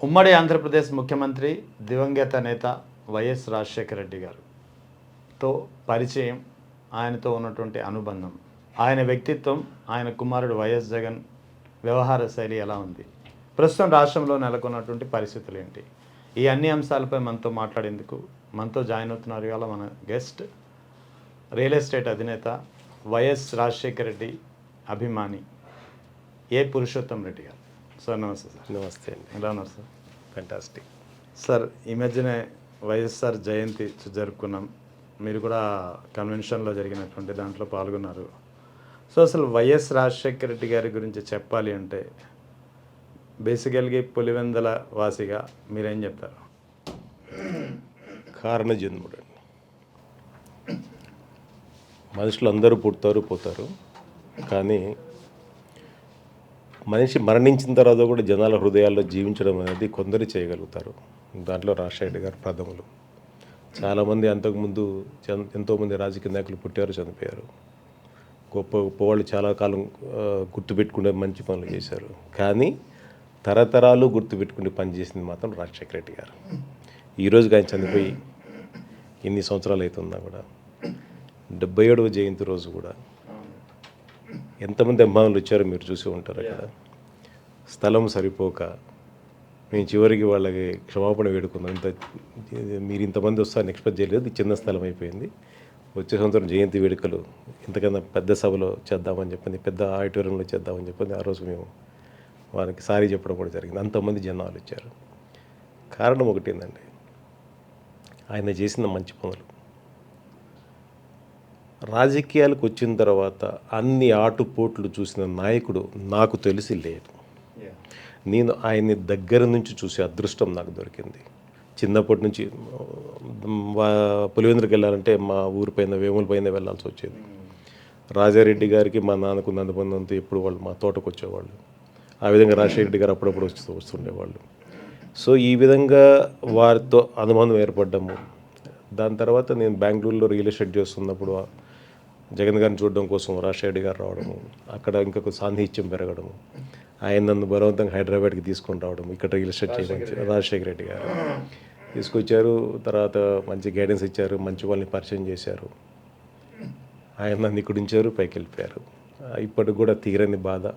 ఉమ్మడి ఆంధ్రప్రదేశ్ ముఖ్యమంత్రి దివంగత నేత వైఎస్ రాజశేఖర రెడ్డి గారితో పరిచయం, ఆయనతో ఉన్నటువంటి అనుబంధం, ఆయన వ్యక్తిత్వం, ఆయన కుమారుడు వైఎస్ జగన్ వ్యవహార శైలి ఎలా ఉంది, ప్రస్తుతం రాష్ట్రంలో నెలకొన్నటువంటి పరిస్థితులు ఏంటి, ఈ అన్ని అంశాలపై మనతో మాట్లాడేందుకు మనతో జాయిన్ అవుతున్నారు ఇవాళ మన గెస్ట్ రియల్ ఎస్టేట్ అధినేత వైఎస్ రాజశేఖర రెడ్డి అభిమాని ఏ పురుషోత్తం రెడ్డి గారు. సార్ నమస్తే. సార్ నమస్తే అండి. ఎలా ఉన్నారు సార్? Fantastic sir. ఈ మధ్యనే వైఎస్ఆర్ జయంతి జరుపుకున్నాం, మీరు కూడా కన్వెన్షన్లో జరిగినటువంటి దాంట్లో పాల్గొన్నారు. సో అసలు వైఎస్ రాజశేఖర రెడ్డి గారి గురించి చెప్పాలి అంటే బేసికల్గా పులివెందల వాసిగా మీరేం చెప్తారు? కారణ జన్ముడు అండి. మనుషులు అందరూ పుడతారు పోతారు, కానీ మనిషి మరణించిన తర్వాత కూడా జనాల హృదయాల్లో జీవించడం అనేది కొందరు చేయగలుగుతారు. దాంట్లో రాజశేఖర గారు ప్రథములు. చాలామంది అంతకుముందు ఎంతోమంది రాజకీయ నాయకులు పుట్టారు, చనిపోయారు. గొప్ప గొప్పవాళ్ళు చాలా కాలం గుర్తుపెట్టుకునే మంచి పనులు చేశారు, కానీ తరతరాలు గుర్తుపెట్టుకునే పని చేసింది మాత్రం రాజశేఖర రెడ్డి గారు. ఈరోజుకి ఆయన చనిపోయి ఎన్ని సంవత్సరాలు అవుతుందా కూడా 77వ జయంతి రోజు కూడా ఎంతమంది అభిమానులు వచ్చారో మీరు చూసి ఉంటారు. అక్కడ స్థలం సరిపోక మేము చివరికి వాళ్ళకి క్షమాపణ వేడుకుందాం, మీరు ఇంతమంది వస్తారని ఎక్స్పెక్ట్ చేయలేదు, చిన్న స్థలం అయిపోయింది, వచ్చే సంవత్సరం జయంతి వేడుకలు ఇంతకన్నా పెద్ద సభలో చేద్దామని చెప్పింది, పెద్ద ఆడిటోరియంలో చేద్దామని చెప్పింది. ఆ రోజు మేము వారికి సారీ చెప్పడం కూడా జరిగింది. అంతమంది జనాలు వచ్చారు. కారణం ఒకటేందండి, ఆయన చేసిన మంచి పనులు. రాజకీయాలకు వచ్చిన తర్వాత అన్ని ఆటుపోట్లు చూసిన నాయకుడు నాకు తెలిసి లేడు. నేను ఆయన్ని దగ్గర నుంచి చూసే అదృష్టం నాకు దొరికింది. చిన్నప్పటి నుంచి పులివెందులకు వెళ్ళాలంటే మా ఊరి పైన వేముల పైన వెళ్ళాల్సి వచ్చేది. రాజారెడ్డి గారికి మా నాన్నకు నందబంధంతో ఎప్పుడు వాళ్ళు మా తోటకు వచ్చేవాళ్ళు. ఆ విధంగా రాజశేఖర రెడ్డి గారు అప్పుడప్పుడు వస్తుండేవాళ్ళు. సో ఈ విధంగా వారితో అనుబంధం ఏర్పడ్డాము. దాని తర్వాత నేను బెంగళూరులో రియల్ ఎస్టేట్ చేస్తున్నప్పుడు జగన్ గారిని చూడడం కోసం రాజశేఖర రెడ్డి గారు రావడము, అక్కడ ఇంకొక సాన్నిహిత్యం పెరగడము, ఆయన నన్ను బలవంతంగా హైదరాబాద్కి తీసుకొని రావడం, ఇక్కడ రియల్ ఎస్టేట్ చేయడం రాజశేఖర రెడ్డి గారు తీసుకొచ్చారు. తర్వాత మంచి గైడెన్స్ ఇచ్చారు, మంచి వాళ్ళని పరిచయం చేశారు. ఆయన నన్ను ఇక్కడ ఉంచారు, పైకి వెళ్ళిపోయారు. ఇప్పటికి కూడా తీరని బాధ.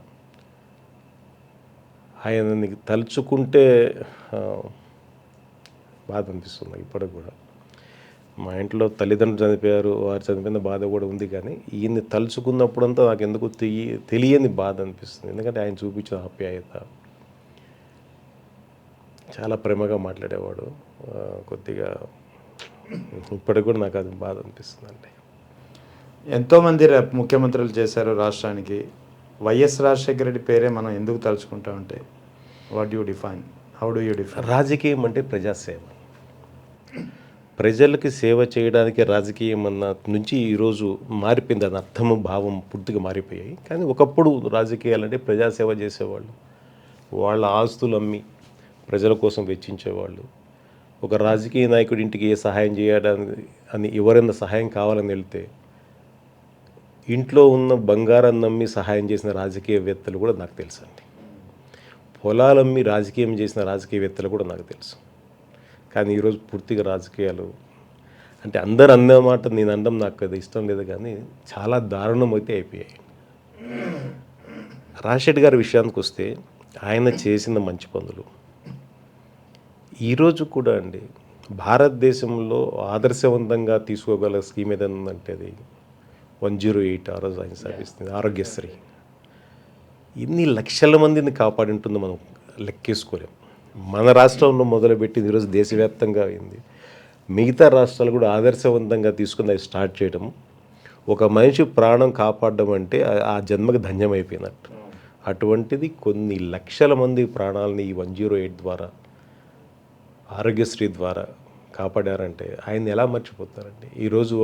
ఆయనని తలుచుకుంటే బాధ అనిపిస్తుంది ఇప్పటికి కూడా. మా ఇంట్లో తల్లిదండ్రులు చనిపోయారు, వారు చనిపోయిన బాధ కూడా ఉంది, కానీ ఈయన్ని తలుచుకున్నప్పుడంతా నాకు ఎందుకు తెలియని బాధ అనిపిస్తుంది. ఎందుకంటే ఆయన చూపించిన ఆప్యాయత, చాలా ప్రేమగా మాట్లాడేవాడు. కొద్దిగా ఇప్పటికి కూడా నాకు అది బాధ అనిపిస్తుందండి. ఎంతోమంది ముఖ్యమంత్రులు చేశారు రాష్ట్రానికి. వైఎస్ రాజశేఖర రెడ్డి పేరే మనం ఎందుకు తలుచుకుంటామంటే what you define, how do you define? రాజకీయం అంటే ప్రజాసేవ. ప్రజలకి సేవ చేయడానికి రాజకీయం అన్న నుంచి ఈరోజు మారిపోయింది. దాని అర్థము భావం పూర్తిగా మారిపోయాయి. కానీ ఒకప్పుడు రాజకీయాలంటే ప్రజాసేవ చేసేవాళ్ళు, వాళ్ళ ఆస్తులు అమ్మి ప్రజల కోసం వెచ్చించేవాళ్ళు. ఒక రాజకీయ నాయకుడి ఇంటికి ఏ సహాయం చేయడానికి అని ఎవరైనా సహాయం కావాలని వెళ్తే ఇంట్లో ఉన్న బంగారాన్ని నమ్మి సహాయం చేసిన రాజకీయవేత్తలు కూడా నాకు తెలుసు అండి. పొలాలమ్మి రాజకీయం చేసిన రాజకీయవేత్తలు కూడా నాకు తెలుసు. కానీ ఈరోజు పూర్తిగా రాజకీయాలు అంటే అందరు అన్నమాట నేను అనడం నాకు అది ఇష్టం లేదు, కానీ చాలా దారుణం అయితే అయిపోయాయి. రాజశేఖర్ గారి విషయానికి వస్తే ఆయన చేసిన మంచి పనులు ఈరోజు కూడా అండి భారతదేశంలో ఆదర్శవంతంగా తీసుకోగల స్కీమ్ ఏదైనా ఉందంటే అది 108 ఆ రోజు ఆయన సాధిస్తుంది. ఆరోగ్యశ్రీ ఇన్ని లక్షల మందిని కాపాడి ఉంటుంది, మనం లెక్కేసుకోలేం. మన రాష్ట్రంలో మొదలుపెట్టి ఈరోజు దేశవ్యాప్తంగా అయింది. మిగతా రాష్ట్రాలు కూడా ఆదర్శవంతంగా తీసుకుని అవి స్టార్ట్ చేయడం, ఒక మనిషి ప్రాణం కాపాడడం అంటే ఆ జన్మకు ధన్యమైపోయినట్టు. అటువంటిది కొన్ని లక్షల మంది ప్రాణాలని ఈ 108 ద్వారా, ఆరోగ్యశ్రీ ద్వారా కాపాడారంటే ఆయన ఎలా మర్చిపోతారండి? ఈరోజు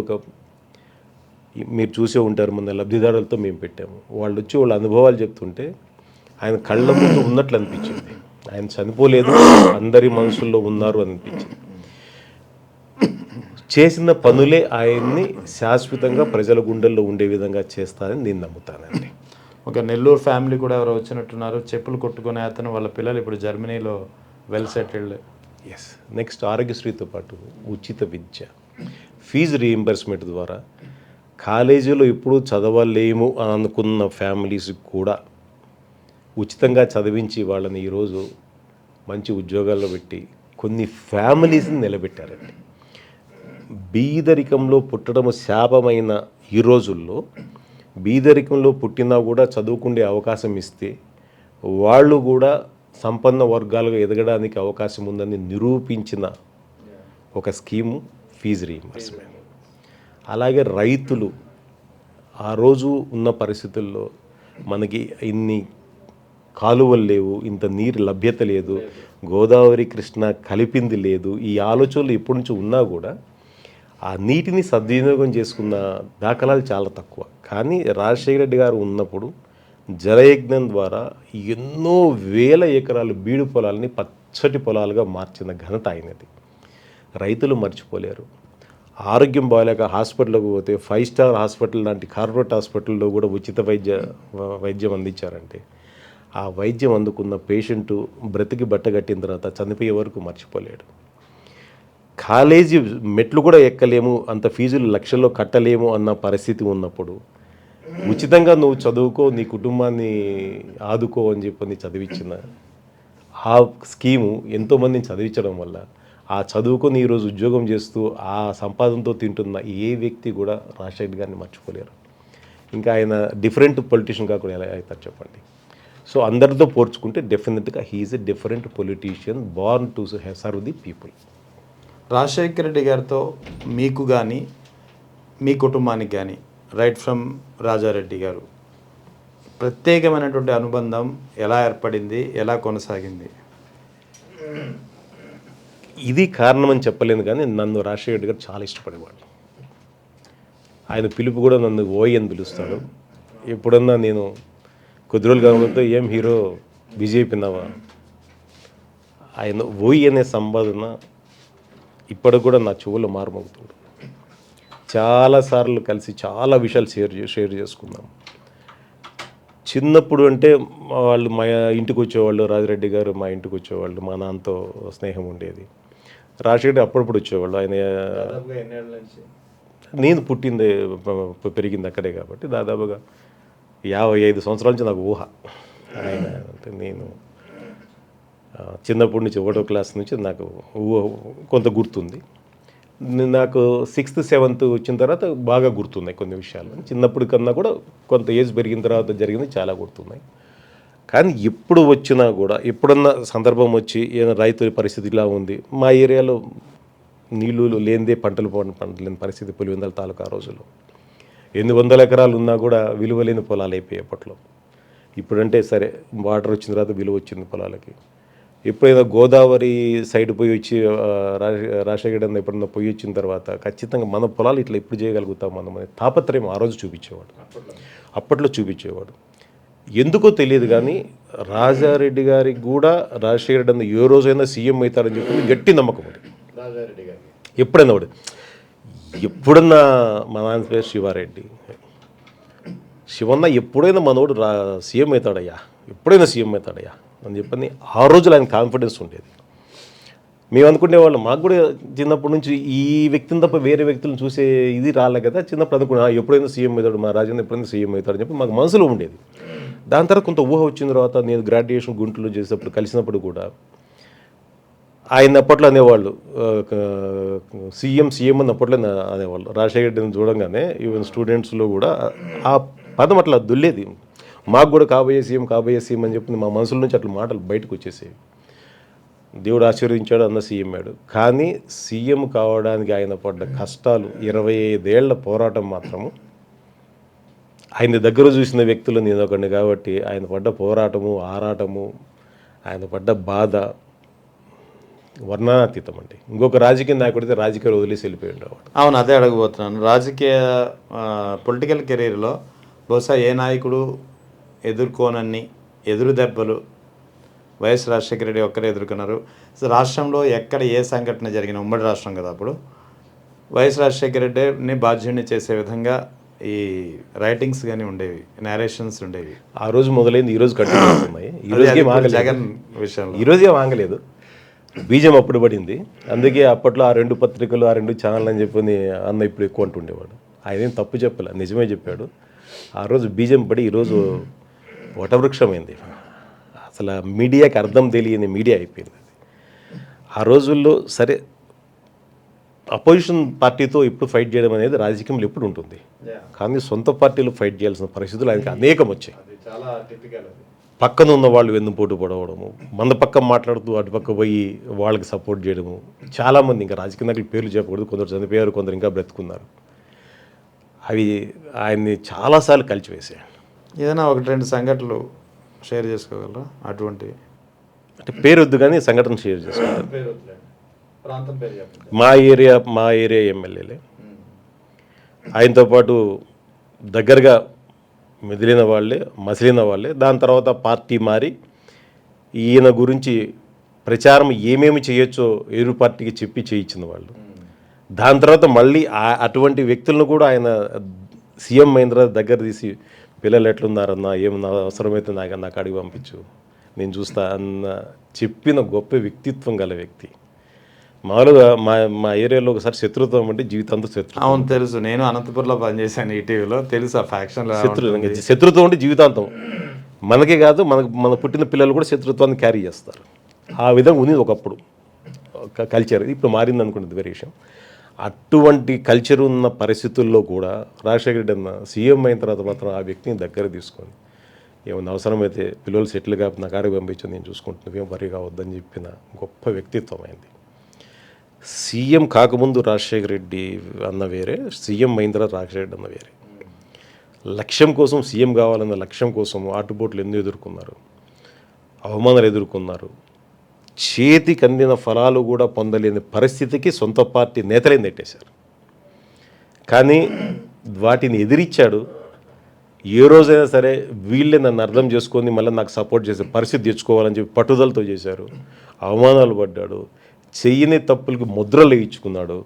మీరు చూసే ఉంటారు, మన లబ్ధిదారులతో మేము పెట్టాము, వాళ్ళు వచ్చి వాళ్ళ అనుభవాలు చెప్తుంటే ఆయన కళ్ళ ముందు ఉన్నట్లు అనిపించింది. ఆయన చనిపోలేదు, అందరి మనసుల్లో ఉన్నారు అనిపించింది. చేసిన పనులే ఆయన్ని శాశ్వతంగా ప్రజల గుండెల్లో ఉండే విధంగా చేస్తారని నేను నమ్ముతానండి. ఒక నెల్లూరు ఫ్యామిలీ కూడా ఎవరో వచ్చినట్టున్నారు, చెప్పులు కొట్టుకునే అతను వాళ్ళ పిల్లలు ఇప్పుడు జర్మనీలో వెల్ సెటిల్డ్. ఎస్. నెక్స్ట్ ఆరోగ్యశ్రీతో పాటు ఉచిత విద్య, ఫీజు రీయింబర్స్మెంట్ ద్వారా కాలేజీలో ఎప్పుడూ చదవలేము అని అనుకున్న ఫ్యామిలీస్కి కూడా ఉచితంగా చదివించి వాళ్ళని ఈరోజు మంచి ఉద్యోగాల్లో పెట్టి కొన్ని ఫ్యామిలీస్ని నిలబెట్టారండి. బీదరికంలో పుట్టడం శాపమైన ఈ రోజుల్లో బీదరికంలో పుట్టినా కూడా చదువుకునే అవకాశం ఇస్తే వాళ్ళు కూడా సంపన్న వర్గాలుగా ఎదగడానికి అవకాశం ఉందని నిరూపించిన ఒక స్కీము ఫీజు రీయింబర్స్మెంట్. అలాగే రైతులు ఆ రోజు ఉన్న పరిస్థితుల్లో మనకి ఇన్ని కాలువలు లేవు, ఇంత నీరు లభ్యత లేదు, గోదావరి కృష్ణ కలిపింది లేదు, ఈ ఆలోచనలు ఎప్పటి నుంచి ఉన్నా కూడా ఆ నీటిని సద్వినియోగం చేసుకున్న దాఖలాలు చాలా తక్కువ. కానీ రాజశేఖర రెడ్డి గారు ఉన్నప్పుడు జలయజ్ఞం ద్వారా ఎన్నో వేల ఎకరాలు బీడు పొలాలని పచ్చటి పొలాలుగా మార్చిన ఘనత అయినది. రైతులు మర్చిపోలేరు. ఆరోగ్యం బాగాలేక హాస్పిటల్కి పోతే 5 స్టార్ హాస్పిటల్ లాంటి కార్పొరేట్ హాస్పిటల్లో కూడా ఉచిత వైద్యం అందించారంటే ఆ వైద్యం అందుకున్న పేషెంటు బ్రతికి బట్టగట్టిన తర్వాత చనిపోయే వరకు మర్చిపోలేడు. కాలేజీ మెట్లు కూడా ఎక్కలేము, అంత ఫీజులు లక్షల్లో కట్టలేము అన్న పరిస్థితి ఉన్నప్పుడు ఉచితంగా నువ్వు చదువుకో, నీ కుటుంబాన్ని ఆదుకో అని చెప్పి చదివించిన ఆ స్కీము ఎంతోమందిని చదివించడం వల్ల ఆ చదువుకొని ఈరోజు ఉద్యోగం చేస్తూ ఆ సంపాదనతో తింటున్న ఏ వ్యక్తి కూడా రాజశేఖర్ గారిని మర్చిపోలేరు. ఇంకా ఆయన డిఫరెంట్ పొలిటీషియన్ కాకుండా ఎలా అవుతారు చెప్పండి. సో అందరితో పోల్చుకుంటే డెఫినెట్గా he's a different politician born to serve the people. Rajasekhara Reddy గారితో మీకు కానీ మీ కుటుంబానికి కానీ రైట్ ఫ్రమ్ రాజారెడ్డి గారు ప్రత్యేకమైనటువంటి అనుబంధం ఎలా ఏర్పడింది, ఎలా కొనసాగింది? ఇది కారణం అని చెప్పలేను, కానీ నన్ను రాజశేఖర రెడ్డి గారు చాలా ఇష్టపడేవాడు. ఆయన పిలుపు కూడా నన్ను ఓయ్ అని పిలుస్తాడు. ఎప్పుడన్నా నేను కొద్ది రోజులు కాకపోతే ఏం హీరో బిజీ అయిపోయినావా, ఆయన ఓయ్ అనే సంబోధన ఇప్పటికి కూడా నా చెవుల్లో మారుమవుతుంది. చాలాసార్లు కలిసి చాలా విషయాలు షేర్ చేసుకున్నాం. చిన్నప్పుడు అంటే వాళ్ళు మా ఇంటికి వచ్చేవాళ్ళు, రాజిరెడ్డి గారు మా ఇంటికి వచ్చేవాళ్ళు, మా నాన్నతో స్నేహం ఉండేది. రాజశేఖర్ అప్పుడప్పుడు వచ్చేవాళ్ళు. ఆయన నేను పుట్టింది పెరిగింది అక్కడే కాబట్టి దాదాపుగా 55 సంవత్సరాల నుంచి నాకు ఊహ. ఆయన అంటే నేను చిన్నప్పటి నుంచి 1వ క్లాస్ నుంచి నాకు ఊహ కొంత గుర్తుంది. నాకు 6th 7th వచ్చిన తర్వాత బాగా గుర్తున్నాయి కొన్ని విషయాలు. చిన్నప్పుడు కన్నా కూడా కొంత ఏజ్ పెరిగిన తర్వాత జరిగింది చాలా గుర్తున్నాయి. కానీ ఎప్పుడు వచ్చినా కూడా ఎప్పుడన్నా సందర్భం వచ్చి ఏదైనా రైతు పరిస్థితి ఇలా ఉంది, మా ఏరియాలో నీళ్ళు లేనిదే పంటలు లేని పరిస్థితి పులివెందుల తాలూకా ఆ రోజుల్లో 800 ఎకరాలు ఉన్నా కూడా విలువ లేని పొలాలు అయిపోయాయి అప్పట్లో. ఇప్పుడంటే సరే వాటర్ వచ్చిన తర్వాత విలువ వచ్చింది పొలాలకి. ఎప్పుడైనా గోదావరి సైడ్ పోయి వచ్చి రాజశేఖర్ ఎప్పుడన్నా పోయి వచ్చిన తర్వాత ఖచ్చితంగా మన పొలాలు ఇట్లా ఎప్పుడు చేయగలుగుతాం మనం అనే తాపత్రయం ఆ రోజు చూపించేవాడు, అప్పట్లో చూపించేవాడు. ఎందుకో తెలియదు కానీ రాజారెడ్డి గారికి కూడా రాజశేఖర్ రెడ్డి ఏ రోజైనా సీఎం అవుతారని చెప్పి గట్టి నమ్మకం ఉంది రాజారెడ్డి గారికి. ఎప్పుడైనా వాడు ఎప్పుడన్నా మా నాన్న పేరు శివారెడ్డి, శివన్న ఎప్పుడైనా మనోడు సీఎం అవుతాడయ్యా, ఎప్పుడైనా సీఎం అవుతాడయ్యా అని చెప్పని ఆ రోజులు ఆయన కాన్ఫిడెన్స్ ఉండేది. మేము అనుకునేవాళ్ళం, మాకు కూడా చిన్నప్పటి నుంచి ఈ వ్యక్తిని తప్ప వేరే వ్యక్తులను చూసే ఇది రాలే కదా, చిన్నప్పుడు అనుకున్నా ఎప్పుడైనా సీఎం అవుతాడు మా రాజేంద్ర, ఎప్పుడైనా సీఎం అవుతాడని చెప్పి మాకు మనసులో ఉండేది. దాని తర్వాత కొంత ఊహ వచ్చిన తర్వాత నేను గ్రాడ్యుయేషన్ గుంటూరులో చేసేటప్పుడు కలిసినప్పుడు కూడా ఆయన అప్పట్లో అనేవాళ్ళు సీఎం అని అప్పట్లో అనేవాళ్ళు. రాజశేఖర్ రెడ్డిని చూడంగానే ఈవెన్ స్టూడెంట్స్లో కూడా ఆ పదం అట్లా దుల్లేది. మాకు కూడా కాబోయే సీఎం అని చెప్పి మా మనసుల నుంచి అట్లా మాటలు బయటకు వచ్చేసేవి. దేవుడు ఆశీర్వదించాడు, అన్న సీఎం అయ్యాడు. కానీ సీఎం కావడానికి ఆయన పడ్డ కష్టాలు 25 ఏళ్ల పోరాటం మాత్రము ఆయన దగ్గర చూసిన వ్యక్తులు నేను ఒకడిని కాబట్టి ఆయన పడ్డ పోరాటము, ఆరాటము, ఆయన పడ్డ బాధ వర్ణనాతీతం అండి. ఇంకొక రాజకీయ నాయకుడితే రాజకీయాలు వదిలేసి వెళ్ళిపోయి ఉండేవాడు. అవును, అదే అడగబోతున్నాను. రాజకీయ పొలిటికల్ కెరీర్లో బహుశా ఏ నాయకుడు ఎదుర్కోనన్ని ఎదురు దెబ్బలు వైఎస్ రాజశేఖర రెడ్డి ఒక్కరే ఎదుర్కొన్నారు. రాష్ట్రంలో ఎక్కడ ఏ సంఘటన జరిగిన, ఉమ్మడి రాష్ట్రం కదా అప్పుడు, వైఎస్ రాజశేఖర రెడ్డిని బాధ్యుడిని చేసే విధంగా ఈ రైటింగ్స్ కానీ ఉండేవి, నేరేషన్స్ ఉండేవి. ఆ రోజు మొదలైంది ఈ రోజు కంటిన్యూ అవుతున్నాయి. జగన్ విషయంలో ఈరోజు ఏం ఆగలేదు. బీజం అప్పుడు పడింది. అందుకే అప్పట్లో ఆ 2 పత్రికలు, ఆ 2 ఛానల్ అని చెప్పని అన్న ఇప్పుడు ఎక్కువ అంటుండేవాడు. ఆయన ఏం తప్పు చెప్పలే, నిజమే చెప్పాడు. ఆ రోజు బీజం పడి ఈరోజు వటవృక్షమైంది. అసలు ఆ మీడియాకి అర్థం తెలియని మీడియా అయిపోయింది. ఆ రోజుల్లో సరే అపోజిషన్ పార్టీతో ఇప్పుడు ఫైట్ చేయడం అనేది రాజకీయంలో ఎప్పుడు ఉంటుంది, కానీ సొంత పార్టీలో ఫైట్ చేయాల్సిన పరిస్థితులు ఆయనకి అనేకం వచ్చాయి. చాలా టిపికల్ అది. పక్కన ఉన్న వాళ్ళు వెన్నుపోటు పడవడము, మన పక్క మాట్లాడుతూ అటుపక్క పోయి వాళ్ళకి సపోర్ట్ చేయడము. చాలామంది, ఇంకా రాజకీయ నాయకులు పేర్లు చెప్పకూడదు, కొందరు చనిపోయారు, కొందరు ఇంకా బ్రతుకున్నారు. అవి ఆయన్ని చాలాసార్లు కలిచివేసాయి. ఏదైనా 1-2 సంఘటనలు షేర్ చేసుకోగలరా అటువంటి? అంటే పేరు వద్దు కానీ సంఘటన షేర్ చేసుకుంటారు. ప్రాంతం పేరు చెప్పండి. మా ఏరియా ఎమ్మెల్యేలే ఆయనతో పాటు దగ్గరగా మెదిలిన వాళ్ళే, మసిలిన వాళ్ళే. దాని తర్వాత పార్టీ మారి ఈయన గురించి ప్రచారం ఏమేమి చేయొచ్చో ఎదురు పార్టీకి చెప్పి చేయించిన వాళ్ళు. దాని తర్వాత మళ్ళీ అటువంటి వ్యక్తులను కూడా ఆయన సీఎం మహేంద్ర దగ్గర తీసి పిల్లలు ఎట్లున్నారన్నా, ఏమన్నా అవసరమైతే నాకు అడిగి పంపించు, నేను చూస్తా అన్న చెప్పిన గొప్ప వ్యక్తిత్వం గల వ్యక్తి. మామూలుగా మా ఏరియాలో ఒకసారి శత్రుత్వం అంటే జీవితాంతం శత్రుత్వం. అవును తెలుసు, నేను అనంతపురంలో పనిచేశాను ఈటీవీలో, తెలుసు ఆ ఫ్యాక్షన్. శత్రుత్వం అంటే జీవితాంతం. మనకే కాదు, మన పుట్టిన పిల్లలు కూడా శత్రుత్వాన్ని క్యారీ చేస్తారు. ఆ విధంగా ఉంది ఒకప్పుడు కల్చర్. ఇప్పుడు మారింది అనుకున్నది వేరే విషయం. అటువంటి కల్చర్ ఉన్న పరిస్థితుల్లో కూడా రాజశేఖర రెడ్డి అన్న సీఎం అయిన తర్వాత మాత్రం ఆ వ్యక్తిని దగ్గర తీసుకొని ఏమన్నా అవసరమైతే పిల్లలు సెటిల్ కాకపోతే నాకు ఆడికి పంపించు, నేను చూసుకుంటున్నాను, ఏం వరి కావద్దని చెప్పిన గొప్ప వ్యక్తిత్వం అయింది. సీఎం కాకముందు రాజశేఖర రెడ్డి అన్న వేరే, సీఎం అయిన తర్వాత రాజశేఖర రెడ్డి అన్న వేరే. లక్ష్యం కోసం, సీఎం కావాలన్న లక్ష్యం కోసం ఆటుపోట్లు ఎందుకు ఎదుర్కొన్నారు, అవమానాలు ఎదుర్కొన్నారు. చేతికి అందిన ఫలాలు కూడా పొందలేని పరిస్థితికి సొంత పార్టీ నేతలే నెట్టేశారు. కానీ వాటిని ఎదిరించాడు. ఏ రోజైనా సరే వీళ్ళే నన్ను అర్థం చేసుకొని మళ్ళీ నాకు సపోర్ట్ చేసే పరిస్థితి తెచ్చుకోవాలని చెప్పి పట్టుదలతో చేశారు. అవమానాలు పడ్డాడు. చెయ్యని తప్పులకి ముద్రలు వేయించుకున్నాడు.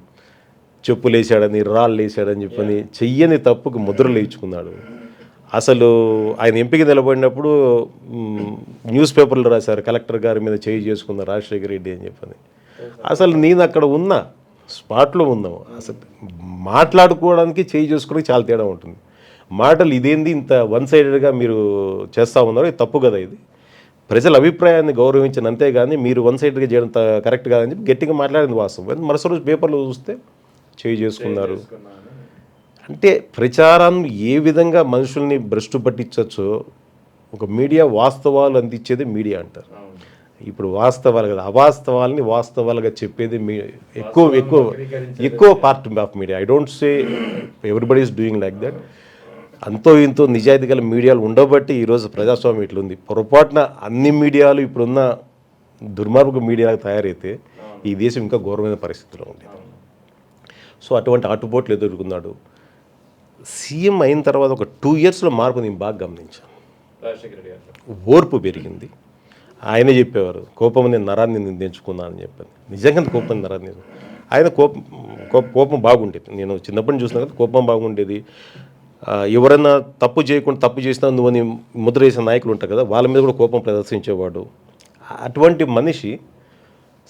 చెప్పులు వేసాడని, రాళ్ళు వేసాడని చెప్పని చెయ్యని తప్పుకి ముద్రలు వేయించుకున్నాడు. అసలు ఆయన ఎంపిక నిలబడినప్పుడు న్యూస్ పేపర్లు రాశారు, కలెక్టర్ గారి మీద చేయి చేసుకున్న రాజశేఖర రెడ్డి అని చెప్పని. అసలు నేను అక్కడ ఉన్నా, స్పాట్లో ఉన్నాము. అసలు మాట్లాడుకోవడానికి చేయి చేసుకోవడానికి చాలా తేడా ఉంటుంది. మాటలు ఇదేంది ఇంత వన్ సైడెడ్గా మీరు చేస్తూ ఉన్నారు, ఇది తప్పు కదా, ఇది ప్రజల అభిప్రాయాన్ని గౌరవించిన, అంతేగాని మీరు వన్ సైడ్గా చేయడం కరెక్ట్ కాదని చెప్పి గట్టిగా మాట్లాడింది వాస్తవం. మరుసటి రోజు పేపర్లో చూస్తే చేయి చేసుకున్నారు. అంటే ప్రచారాన్ని ఏ విధంగా మనుషుల్ని భ్రష్టు పట్టించవచ్చో ఒక మీడియా వాస్తవాలు అందించేది మీడియా అంటారు. ఇప్పుడు వాస్తవాలు కదా, అవాస్తవాలని వాస్తవాలుగా చెప్పేది ఎక్కువ part of media. I don't say everybody is doing like that. అంతో ఇంతో నిజాయితీ గల మీడియాలు ఉండబట్టి ఈరోజు ప్రజాస్వామ్యం ఇట్లుంది. పొరపాటున అన్ని మీడియాలు ఇప్పుడున్న దుర్మార్గ మీడియాలకు తయారైతే ఈ దేశం ఇంకా ఘోరమైన పరిస్థితిలో ఉంది. సో అటువంటి ఆటుపోట్లు ఎదుర్కొన్నాడు. సీఎం అయిన తర్వాత ఒక 2 yearsలో మార్పు నేను బాగా గమనించాను. ఓర్పు పెరిగింది. ఆయనే చెప్పేవారు, కోపం నేను నరాన్ని నిందించుకున్నాను అని చెప్పాను. నిజంగా కోపం నరాన్ని, ఆయన కోపం బాగుండేది. నేను చిన్నప్పటి నుంచి చూసినా కదా, కోపం బాగుండేది. ఎవరైనా తప్పు చేయకుండా తప్పు చేసినా నువ్వని ముద్ర వేసిన నాయకులు ఉంటారు కదా, వాళ్ళ మీద కూడా కోపం ప్రదర్శించేవాడు. అటువంటి మనిషి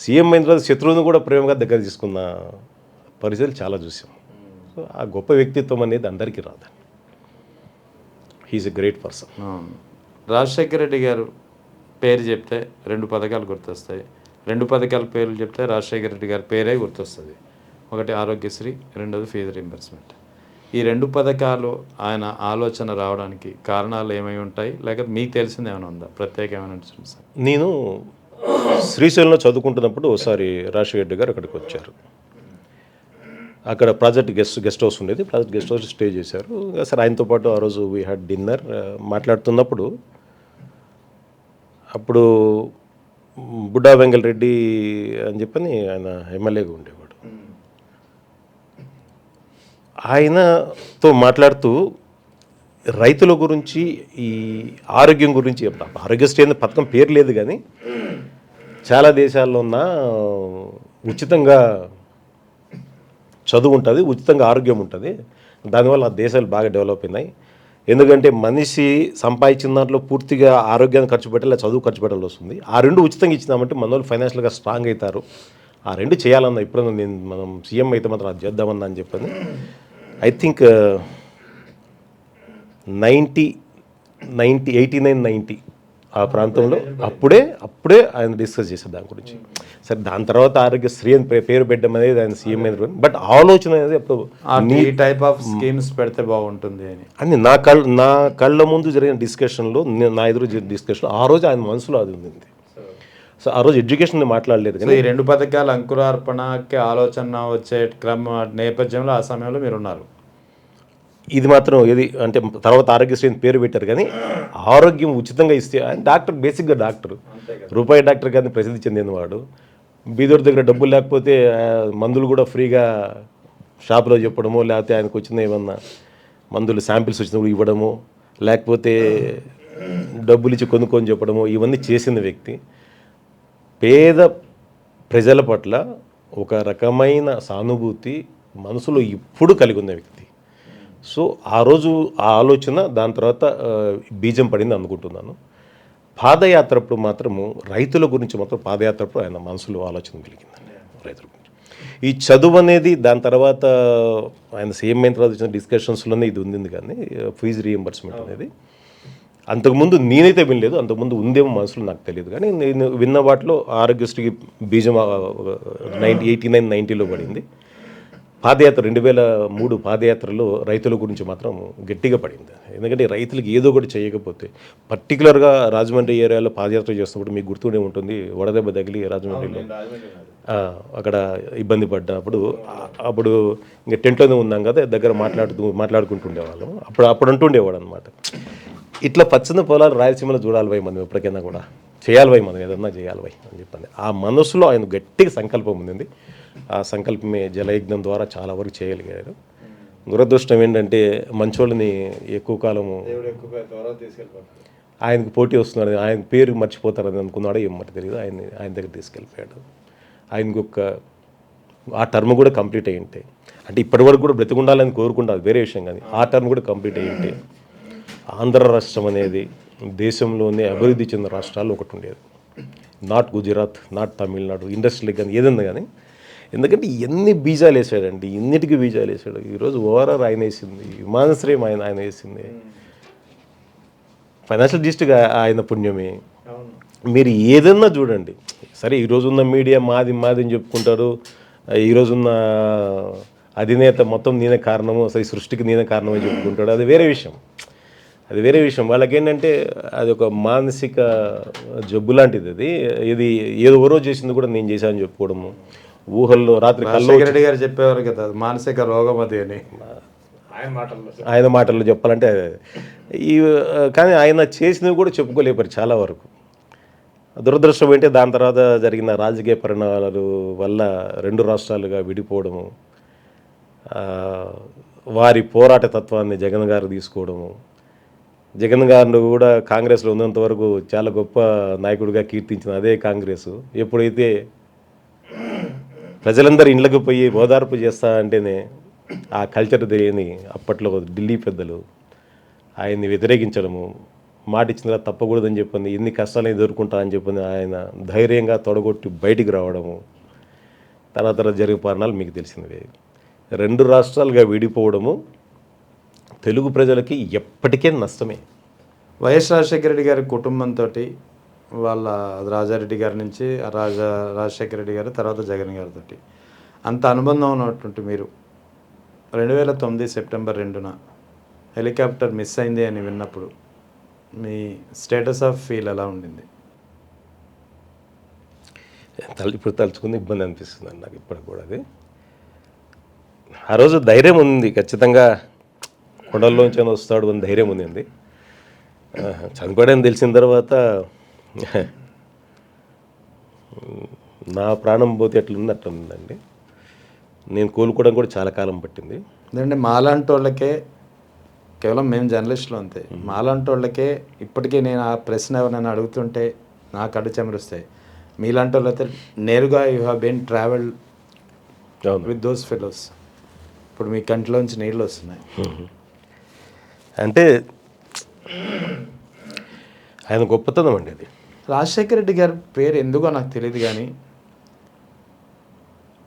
సీఎం అయిన తర్వాత శత్రువుని కూడా ప్రేమగా దగ్గర తీసుకున్న పరిస్థితులు చాలా చూసాం. సో ఆ గొప్ప వ్యక్తిత్వం అనేది అందరికీ రాదు. He's a great person. Rajasekhara Reddy గారు పేరు చెప్తే 2 పథకాలు గుర్తొస్తాయి. 2 పథకాల పేర్లు చెప్తే రాజశేఖర రెడ్డి గారి పేరే గుర్తొస్తుంది. ఒకటి ఆరోగ్యశ్రీ, రెండోది ఫీజు రీంబర్స్మెంట్. ఈ 2 పథకాలు ఆయన ఆలోచన రావడానికి కారణాలు ఏమై ఉంటాయి, లేక మీకు తెలిసింది ఏమైనా ఉందా, ప్రత్యేక ఏమైనా ఉంటుంది సార్? నేను శ్రీశైలంలో చదువుకుంటున్నప్పుడు ఒకసారి రాజశేఖర రెడ్డి గారు అక్కడికి వచ్చారు. అక్కడ ప్రాజెక్ట్ గెస్ట్ హౌస్ ఉండేది. ప్రాజెక్ట్ గెస్ట్ హౌస్ స్టే చేశారు. సరే ఆయనతో పాటు ఆ రోజు వీ హ్యాడ్ డిన్నర్. మాట్లాడుతున్నప్పుడు అప్పుడు బుడ్డా వెంగళ రెడ్డి అని చెప్పని ఆయన ఎమ్మెల్యేగా ఉండేవాడు. ఆయనతో మాట్లాడుతూ రైతుల గురించి, ఈ ఆరోగ్యం గురించి, ఆరోగ్యశ్రీ అనే పథకం పేరు లేదు కానీ చాలా దేశాల్లో ఉన్న ఉచితంగా చదువు ఉంటుంది, ఉచితంగా ఆరోగ్యం ఉంటుంది, దానివల్ల ఆ దేశాలు బాగా డెవలప్ అయినాయి. ఎందుకంటే మనిషి సంపాదించిన దాంట్లో పూర్తిగా ఆరోగ్యాన్ని ఖర్చు పెట్టాలి, చదువు ఖర్చు పెట్టాల్సి వస్తుంది. ఆ రెండు ఉచితంగా ఇచ్చినామంటే మన వాళ్ళు ఫైనాన్షియల్గా స్ట్రాంగ్ అవుతారు. ఆ రెండు చేయాలన్న ఇప్పుడు మనం సీఎం అయితే మాత్రం అది చేద్దామన్నా అని చెప్పని ఐ థింక్ 89-90 ఆ ప్రాంతంలో అప్పుడే ఆయన డిస్కస్ చేశారు దాని గురించి. సరే దాని తర్వాత ఆరోగ్యశ్రీ అని పేరు పెట్టడం అనేది ఆయన సీఎం అయిన, బట్ ఆలోచన అనేది అప్పుడు ఈ టైప్ ఆఫ్ స్కీమ్స్ పెడితే బాగుంటుంది అని నా కళ్ళ ముందు జరిగిన డిస్కషన్లో, నా ఎదురు జరిగిన డిస్కషన్లో ఆ రోజు ఆయన మనసులో అది ఉంది. సో ఆ రోజు ఎడ్యుకేషన్ మాట్లాడలేదు కానీ ఈ రెండు పథకాలు అంకురార్పణకి ఆలోచన వచ్చే నేపథ్యంలో ఆ సమయంలో మీరు ఉన్నారు. ఇది మాత్రం ఏది అంటే తర్వాత ఆరోగ్యశ్రీ అని పేరు పెట్టారు, కానీ ఆరోగ్యం ఉచితంగా ఇస్తే ఆయన డాక్టర్, బేసిక్గా డాక్టర్, రూపాయి డాక్టర్ కానీ ప్రసిద్ధి చెందినవాడు. బీదోడి దగ్గర డబ్బులు లేకపోతే మందులు కూడా ఫ్రీగా షాప్లో చెప్పడమో, లేకపోతే ఆయనకు వచ్చిన ఏమన్నా మందులు శాంపిల్స్ వచ్చినప్పుడు ఇవ్వడమో, లేకపోతే డబ్బులు ఇచ్చి కొనుక్కొని చెప్పడమో, ఇవన్నీ చేసిన వ్యక్తి. పేద ప్రజల పట్ల ఒక రకమైన సానుభూతి మనసులో ఇప్పుడు కలిగి ఉన్న వ్యక్తి. సో ఆ రోజు ఆ ఆలోచన దాని తర్వాత బీజం పడింది అనుకుంటున్నాను. పాదయాత్రప్పుడు మాత్రము రైతుల గురించి మాత్రం పాదయాత్రప్పుడు ఆయన మనసులో ఆలోచన కలిగిందండి రైతుల గురించి. ఈ చదువు అనేది దాని తర్వాత ఆయన సీఎం అయిన తర్వాత వచ్చిన డిస్కషన్స్లోనే ఇది ఉంది, కానీ ఫీజు రీఎంబర్స్మెంట్ అనేది అంతకుముందు నేనైతే వినలేదు. అంతకుముందు ఉందేమో మనసులో నాకు తెలియదు, కానీ నేను విన్న వాటిలో ఆరోగ్యశ్రీకి బీజం 89-90లో పడింది. పాదయాత్ర 2003 పాదయాత్రలో రైతుల గురించి మాత్రం గట్టిగా పడింది. ఎందుకంటే రైతులకు ఏదో ఒకటి చేయకపోతే, పర్టికులర్గా రాజమండ్రి ఏరియాలో పాదయాత్ర చేస్తున్నప్పుడు మీకు గుర్తుండే ఉంటుంది, వడదెబ్బ తగిలి రాజమండ్రిలో అక్కడ ఇబ్బంది పడ్డప్పుడు, అప్పుడు ఇంకా టెంట్లోనే ఉన్నాం కదా, దగ్గర మాట్లాడుకుంటుండేవాళ్ళం. అప్పుడు అంటుండేవాడు అనమాట, ఇట్లా పచ్చని పొలాలు రాయలసీమలో చూడాలి పోయి మనం ఎప్పటికైనా కూడా చేయాలి పోయి మనం ఏదన్నా చేయాలి పోయి అని చెప్పండి. ఆ మనసులో ఆయన గట్టిగా సంకల్పం ఉంది. ఆ సంకల్పమే జలయజ్ఞం ద్వారా చాలా వరకు చేయగలిగారు. దురదృష్టం ఏంటంటే మంచోళ్ళని ఎక్కువ కాలము ఆయనకు పోటీ వస్తున్నాడు, ఆయన పేరు మర్చిపోతారని అనుకున్నాడో ఏం మరి తెలియదు, ఆయన దగ్గర తీసుకెళ్ళిపోయాడు. ఆయనకు ఆ టర్మ్ కూడా కంప్లీట్ అయ్యి ఉంటే, అంటే ఇప్పటి వరకు కూడా బ్రతికుండాలని కోరుకుంటారు వేరే విషయం, కానీ ఆ టర్మ్ కూడా కంప్లీట్ అయ్యి ఉంటే ఆంధ్ర రాష్ట్రం అనేది దేశంలోనే అభివృద్ధి చెందిన రాష్ట్రాల్లో ఒకటి ఉండేది. Not Gujarat, not Tamil Nadu, industry కానీ ఏదన్నా కానీ. ఎందుకంటే ఎన్ని బీజాలు వేసాడండి, ఇన్నిటికీ బీజాలు వేసాడు. ఈరోజు ఓఆర్ఆర్ ఆయన వేసింది, విమానాశ్రయం ఆయన వేసింది, ఫైనాన్షియల్ డిస్ట్రిక్ట్ ఆయన పుణ్యమే. మీరు ఏదన్నా చూడండి, సరే ఈరోజున్న మీడియా మాది అని చెప్పుకుంటారు, ఈరోజున్న అధినేత మొత్తం నేనే కారణము, అసలు ఈ సృష్టికి నేనే కారణమని చెప్పుకుంటాడు, అది వేరే విషయం. వాళ్ళకి ఏంటంటే అది ఒక మానసిక జబ్బు లాంటిది. అది ఇది ఏదో ఓ రోజు చేసింది కూడా నేను చేశానని చెప్పుకోవడము, ఊహల్లో రాత్రి రెడ్డి గారు చెప్పేవారు కదా మానసిక రోగం అది అని ఆయన మాటల్లో చెప్పాలంటే. కానీ ఆయన చేసినవి కూడా చెప్పుకోలేపారు చాలా వరకు. దురదృష్టం ఏంటంటే దాని తర్వాత జరిగిన రాజకీయ పరిణామాల వల్ల రెండు రాష్ట్రాలుగా విడిపోవడము, వారి పోరాట తత్వాన్ని జగన్ గారు తీసుకోవడము. జగన్ గారు కూడా కాంగ్రెస్లో ఉన్నంత వరకు చాలా గొప్ప నాయకుడిగా కీర్తించిన అదే కాంగ్రెస్ ఎప్పుడైతే ప్రజలందరూ ఇండ్లకు పోయి ఓదార్పు చేస్తా అంటేనే ఆ కల్చర్ తెలియని అప్పట్లో ఢిల్లీ పెద్దలు ఆయన్ని వ్యతిరేకించడము, మాట ఇచ్చిన తర్వాత తప్పకూడదని చెప్పింది, ఎన్ని కష్టాలు ఎదుర్కొంటా అని చెప్పింది, ఆయన ధైర్యంగా తొడగొట్టి బయటికి రావడము, తర్వాత జరిగే పరిణామాలు మీకు తెలిసినవే. రెండు రాష్ట్రాలుగా విడిపోవడము తెలుగు ప్రజలకి ఎప్పటికే నష్టమే. వైఎస్ రాజశేఖర రెడ్డి గారి కుటుంబంతో వాళ్ళ రాజారెడ్డి గారి నుంచి రాజశేఖర రెడ్డి గారు, తర్వాత జగన్ గారితో అంత అనుబంధం ఉన్నటువంటి మీరు 2009 సెప్టెంబర్ 2న హెలికాప్టర్ మిస్ అయింది అని విన్నప్పుడు మీ స్టేటస్ ఆఫ్ ఫీల్ ఎలా ఉండింది? ఇప్పుడు తలుచుకుని ఇబ్బంది అనిపిస్తుంది నాకు ఇప్పుడు కూడా. అది ఆ రోజు ధైర్యం ఉంది, ఖచ్చితంగా కొండల్లోంచి వస్తాడు అని ధైర్యం ఉంది. చనిపోయాడని తెలిసిన తర్వాత నా ప్రాణం పోతే ఎట్లుంది అట్లుందండి. నేను కోలుకోవడం కూడా చాలా కాలం పట్టింది. ఎందుకంటే మాలాంటి వాళ్ళకే, కేవలం మేము జర్నలిస్టులు అంతే, మాలాంటి వాళ్ళకే ఇప్పటికీ నేను ఆ ప్రశ్న ఎవరైనా అడుగుతుంటే నాకు అడ్డు చెమరుస్తాయి. మీలాంటి వాళ్ళు అయితే నేరుగా you have been travel with those fellows. ఇప్పుడు మీ కంటిలోంచి నీళ్ళు వస్తున్నాయి. అంటే ఆయన గొప్పతనం అండి అది. రాజశేఖర రెడ్డి గారి పేరు ఎందుకో నాకు తెలియదు కానీ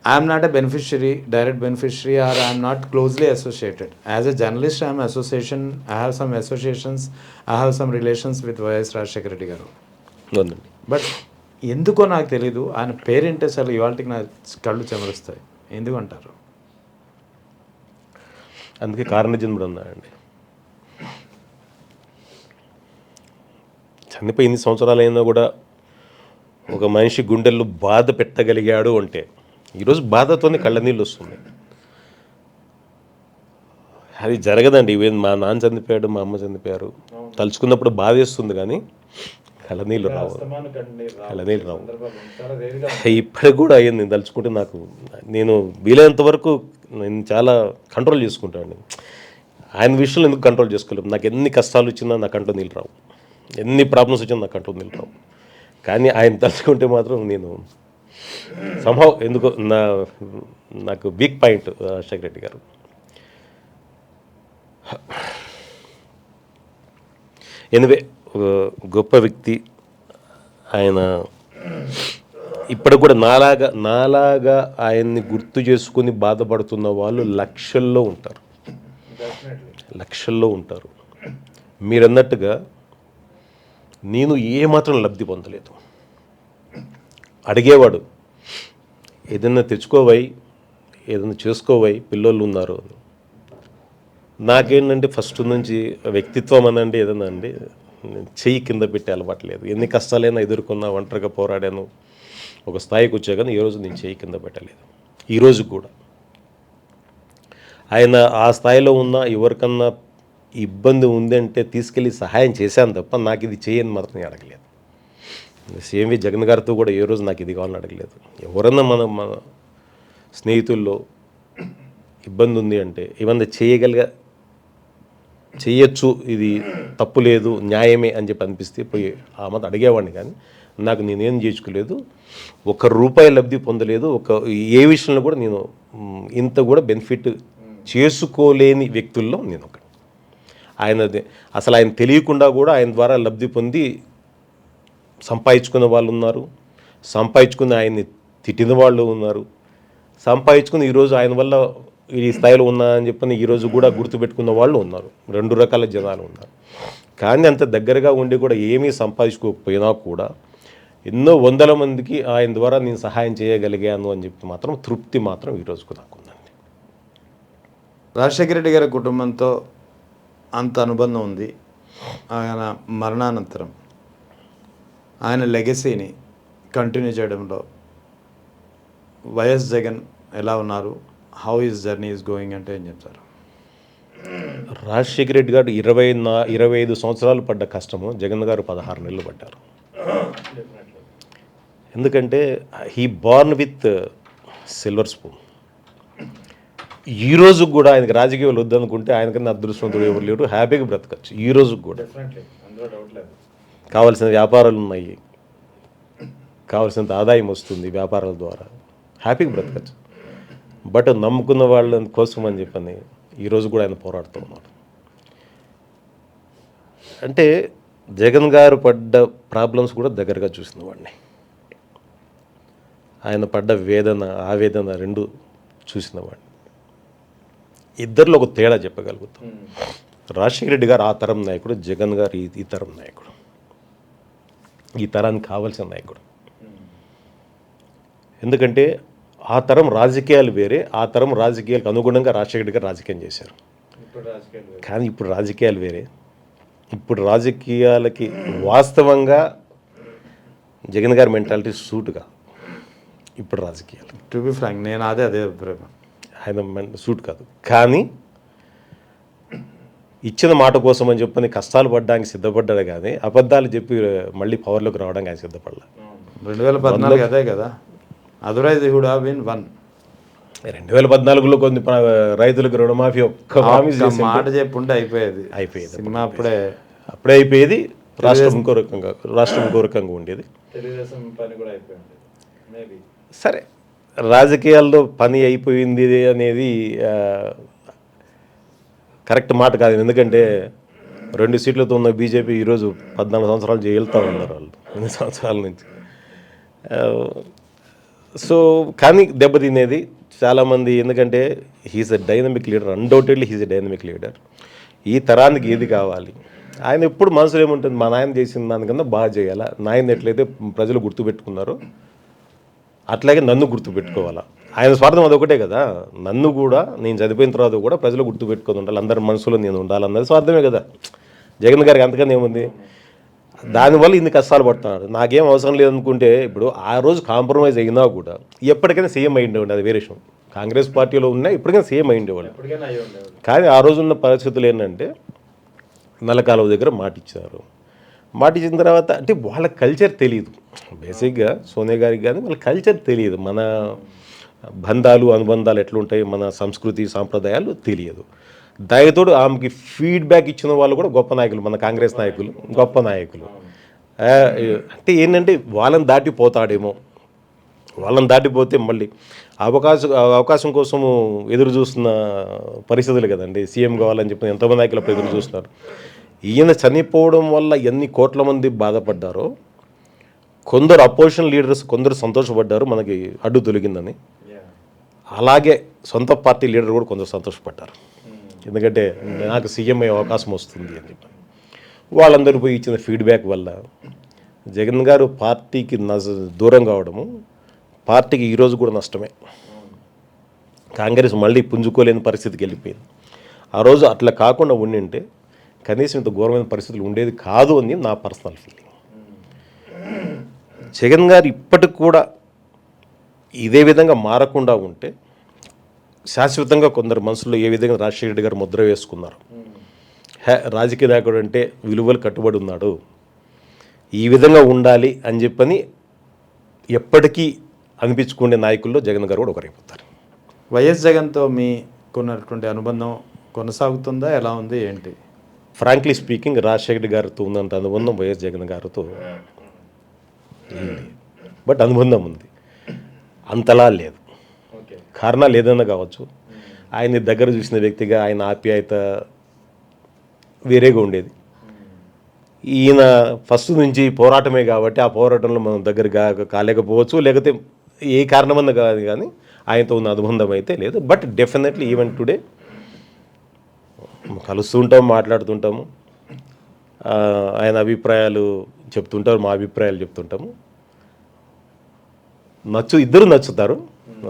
I'm not a beneficiary, direct beneficiary, or I'm not closely associated. As a journalist I'm association, I have some associations, I have some relations with YS Rajasekhara Reddy గారు. అవునండి. బట్ ఎందుకో నాకు తెలీదు, ఆయన పేరేంటే అసలు ఇవాళకి నా కళ్ళు చెమరుస్తాయి. ఎందుకంటారు? అందుకే కారణజన్ముడు అన్నాడండి. చనిపోయి ఇన్ని సంవత్సరాలు అయినా కూడా ఒక మనిషి గుండెల్లో బాధ పెట్టగలిగాడు అంటే ఈరోజు బాధతోనే కళ్ళ నీళ్ళు వస్తుంది. అది జరగదండి. ఈవెన్ మా నాన్న చనిపోయాడు, మా అమ్మ చనిపోయారు, తలుచుకున్నప్పుడు బాధేస్తుంది కానీ కళ్ళనీళ్ళు రావు, కళ్ళనీళ్ళు రావు. ఇప్పటికి కూడా అయ్యింది తలుచుకుంటే నాకు. నేను వీలైనంత వరకు నేను చాలా కంట్రోల్ చేసుకుంటానండి. ఆయన విషయంలో ఎందుకు కంట్రోల్ చేసుకోలేము. నాకు ఎన్ని కష్టాలు వచ్చినా నా కంట్లో నీళ్ళు రావు, ఎన్ని ప్రాబ్లమ్స్ వచ్చినా నా కంట్లో నీళ్ళు రావు. కానీ ఆయన తలుచుకుంటే మాత్రం నేను సంభవ్ ఎందుకో నాకు వీక్ పాయింట్ రాజశేఖర రెడ్డి గారు. ఎనివే గొప్ప వ్యక్తి ఆయన. ఇప్పటికి కూడా నాలాగా ఆయన్ని గుర్తు చేసుకుని బాధపడుతున్న వాళ్ళు లక్షల్లో ఉంటారు, లక్షల్లో ఉంటారు. మీరన్నట్టుగా నేను ఏమాత్రం లబ్ధి పొందలేదు. అడిగేవాడు, ఏదైనా తెచ్చుకోవై, ఏదైనా చేసుకోవై, పిల్లోళ్ళు ఉన్నారు. నాకేంటంటే ఫస్ట్ నుంచి వ్యక్తిత్వం అనండి ఏదన్నా అండి, చెయ్యి కింద పెట్టి అలవాట్లేదు. ఎన్ని కష్టాలైనా ఎదుర్కొన్నా, ఒంటరిగా పోరాడాను, ఒక స్థాయికి వచ్చా కానీ ఏ రోజు నేను చెయ్యి కింద పెట్టలేదు. ఈరోజు కూడా ఆయన ఆ స్థాయిలో ఉన్న ఎవరికన్నా ఇబ్బంది ఉందంటే తీసుకెళ్ళి సహాయం చేశాను తప్ప నాకు ఇది చేయని మాత్రం నేను అడగలేదు. సేమ్ జగన్ గారితో కూడా ఏ రోజు నాకు ఇది కావాలని అడగలేదు. ఎవరన్నా మన స్నేహితుల్లో ఇబ్బంది ఉంది అంటే ఏమన్నా చేయొచ్చు, ఇది తప్పు లేదు, న్యాయమే అని చెప్పి అనిపిస్తే పోయి ఆ మాట అడిగేవాడిని. కానీ నాకు నేనేం చేసుకోలేదు, ₹1 లబ్ధి పొందలేదు. ఏ విషయంలో కూడా నేను ఇంత కూడా బెనిఫిట్ చేసుకోలేని వ్యక్తుల్లో నేను ఒకటి. అసలు ఆయన తెలియకుండా కూడా ఆయన ద్వారా లబ్ధి పొంది సంపాదించుకున్న వాళ్ళు ఉన్నారు, సంపాదించుకుని ఆయన్ని తిట్టిన వాళ్ళు ఉన్నారు, సంపాదించుకుని ఈరోజు ఆయన వల్ల ఈ స్థాయిలో ఉన్నా అని చెప్పని ఈరోజు కూడా గుర్తుపెట్టుకున్న వాళ్ళు ఉన్నారు. 2 రకాల జనాలు ఉన్నారు. కానీ అంత దగ్గరగా ఉండి కూడా ఏమీ సంపాదించుకోకపోయినా కూడా ఎన్నో వందల మందికి ఆయన ద్వారా నేను సహాయం చేయగలిగాను అని చెప్పి మాత్రం తృప్తి మాత్రం ఈరోజుకు నాకు ఉందండి. రాజశేఖర రెడ్డి గారి కుటుంబంతో అంత అనుబంధం ఉంది. ఆయన మరణానంతరం ఆయన లెగసీని కంటిన్యూ చేయడంలో వైఎస్ జగన్ ఎలా ఉన్నారు, how is journey is going అంటే ఏం చెప్తారు? రాజశేఖర రెడ్డి గారు 25 సంవత్సరాలు పడ్డ కష్టము జగన్ గారు 16 నెలలు పడ్డారు. ఎందుకంటే he born with silver spoon. ఈరోజు కూడా ఆయనకి రాజకీయాలు వద్దనుకుంటే ఆయనకన్నా అదృష్టవంతుడు ఎవరు లేరు, హ్యాపీగా బ్రతకచ్చు. ఈరోజు కూడా కావాల్సిన వ్యాపారాలు ఉన్నాయి, కావాల్సినంత ఆదాయం వస్తుంది వ్యాపారాల ద్వారా, హ్యాపీగా బ్రతకచ్చు. బట్ నమ్ముకున్న వాళ్ళ కోసం అని చెప్పని ఈరోజు కూడా ఆయన పోరాడుతూ ఉన్నారు. అంటే జగన్ గారు పడ్డ ప్రాబ్లమ్స్ కూడా దగ్గరగా చూసిన వాడిని, ఆయన పడ్డ వేదన ఆవేదన 2 చూసిన వాడిని. ఇద్దరిలో ఒక తేడా చెప్పగలుగుతాం. రాజశేఖర రెడ్డి గారు ఆ తరం నాయకుడు, జగన్ గారు ఈ తరం నాయకుడు, ఈ తరానికి కావాల్సిన నాయకుడు. ఎందుకంటే ఆ తరం రాజకీయాలు వేరే, ఆ తరం రాజకీయాలకు అనుగుణంగా రాజశేఖర రెడ్డి గారు రాజకీయం చేశారు. కానీ ఇప్పుడు రాజకీయాలు వేరే. ఇప్పుడు రాజకీయాలకి వాస్తవంగా జగన్ గారి మెంటాలిటీ సూటుగా ఇప్పుడు రాజకీయాలు. టు బి ఫ్రాంక్ నేను అదే అభిప్రాయం. ఆయన సూట్ కాదు. కానీ ఇచ్చిన మాట కోసం అని చెప్పని కష్టాలు పడడానికి సిద్ధపడ్డాడు, కానీ అబద్ధాలు చెప్పి మళ్ళీ పవర్లోకి రావడానికి ఆయన సిద్ధపడలే. 2014 అదే కదా, otherwise would have been won. 2014లో కొన్ని రైతులకు రుణమాఫీ ఒక్క మాట చెప్పుంటే అయిపోయేది. సినిమా అప్పుడే అయిపోయేది. రాష్ట్రం ఇంకో రకంగా ఉండేది. తెలుగుదేశం పని కూడా అయిపోయింది. మేబీ సరే, రాజకీయాల్లో పని అయిపోయింది అనేది కరెక్ట్ మాట కాదు. ఎందుకంటే 2 సీట్లతో ఉన్న బీజేపీ ఈరోజు 14 సంవత్సరాలు జైలుతో ఉన్నారు వాళ్ళు 2 సంవత్సరాల నుంచి. సో కానీ దెబ్బతినేది చాలామంది. ఎందుకంటే he's a dynamic leader, undoubtedly he's a dynamic leader. ఈ తరానికి ఏది కావాలి, ఆయన ఎప్పుడు మనసులో ఏముంటుంది, మా నాయన చేసిన దానికన్నా బాగా చేయాలా, నాయన ఎట్లయితే ప్రజలు గుర్తుపెట్టుకున్నారో అట్లాగే నన్ను గుర్తుపెట్టుకోవాలా. ఆయన స్వార్థం అదొకటే కదా. నన్ను కూడా నేను చనిపోయిన తర్వాత కూడా ప్రజలు గుర్తుపెట్టుకొని ఉండాలి, అందరి మనసులో నేను ఉండాలన్నది స్వార్థమే కదా. జగన్ గారికి అంతకన్నా ఏముంది? దానివల్ల ఇన్ని కష్టాలు పడుతున్నాడు. నాకేం అవసరం లేదనుకుంటే ఇప్పుడు ఆ రోజు కాంప్రమైజ్ అయినా కూడా ఎప్పటికైనా సీఎం అయ్యి ఉండేవాడు, అది వేరే విషయం. కాంగ్రెస్ పార్టీలో ఉన్నా ఇప్పటికైనా సీఎం అయ్యి ఉండేవాడు. కానీ ఆ రోజున్న పరిస్థితులు ఏంటంటే నల్లకాలువ దగ్గర మాటిచ్చారు. మాటిచ్చిన తర్వాత అంటే వాళ్ళ కల్చర్ తెలియదు. బేసిక్గా సోనియా గారికి కానీ వాళ్ళ కల్చర్ తెలియదు. మన బంధాలు అనుబంధాలు ఎట్లుంటాయి, మన సంస్కృతి సాంప్రదాయాలు తెలియదు. దయతోడు ఆమెకి ఫీడ్బ్యాక్ ఇచ్చిన వాళ్ళు కూడా గొప్ప నాయకులు, మన కాంగ్రెస్ నాయకులు గొప్ప నాయకులు. అంటే ఏంటంటే వాళ్ళని దాటిపోతాడేమో, వాళ్ళని దాటిపోతే మళ్ళీ అవకాశం కోసము ఎదురు చూస్తున్న పరిస్థితులు కదండి. సీఎం కావాలని చెప్పి ఎంతోమంది నాయకులు అప్పుడు ఎదురు చూస్తున్నారు. ఈయన చనిపోవడం వల్ల ఎన్ని కోట్ల మంది బాధపడ్డారో, కొందరు అపోజిషన్ లీడర్స్ కొందరు సంతోషపడ్డారు మనకి అడ్డు తొలగిందని. అలాగే సొంత పార్టీ లీడర్ కూడా కొందరు సంతోషపడ్డారు, ఎందుకంటే నాకు సీఎం అయ్యే అవకాశం వస్తుంది అని చెప్పి. వాళ్ళందరూ పోయి ఇచ్చిన ఫీడ్బ్యాక్ వల్ల జగన్ గారు పార్టీకి దూరం కావడము పార్టీకి ఈరోజు కూడా నష్టమే. కాంగ్రెస్ మళ్ళీ పుంజుకోలేని పరిస్థితికి వెళ్ళిపోయింది. ఆ రోజు అట్లా కాకుండా ఉండింటే కనీసం ఇంత ఘోరమైన పరిస్థితులు ఉండేది కాదు అని నా పర్సనల్ ఫీలింగ్. జగన్ గారు ఇప్పటికి కూడా ఇదే విధంగా మారకుండా ఉంటే శాశ్వతంగా కొందరు మనసులో ఏ విధంగా రాజశేఖర రెడ్డి గారు ముద్ర వేసుకున్నారు, రాజకీయ నాయకుడు అంటే విలువలు కట్టుబడి ఉన్నాడు, ఈ విధంగా ఉండాలి అని చెప్పని ఎప్పటికీ అనిపించుకునే నాయకుల్లో జగన్ గారు కూడా ఒకరైపోతారు. వైఎస్ జగన్తో మీకున్నటువంటి అనుబంధం కొనసాగుతుందా, ఎలా ఉంది, ఏంటి? ఫ్రాంక్లీ స్పీకింగ్ రాజశేఖర గారితో ఉన్నంత అనుబంధం వైఎస్ జగన్ గారితో ఉంది. బట్ అనుబంధం ఉంది, అంతలా లేదు. కారణాలు ఏదైనా కావచ్చు. ఆయన్ని దగ్గర చూసిన వ్యక్తిగా ఆయన ఆప్యాయత వేరేగా ఉండేది. ఈయన ఫస్ట్ నుంచి పోరాటమే కాబట్టి ఆ పోరాటంలో మనం దగ్గరగా కాలేకపోవచ్చు, లేకపోతే ఏ కారణమన్నా కాదు, కానీ ఆయనతో ఉన్న అనుబంధం అయితే లేదు. బట్ డెఫినెట్లీ ఈవెన్ టుడే కలుస్తుంటాము, మాట్లాడుతుంటాము, ఆయన అభిప్రాయాలు చెప్తుంటారు, మా అభిప్రాయాలు చెప్తుంటాము. ఇద్దరు నచ్చుతారు.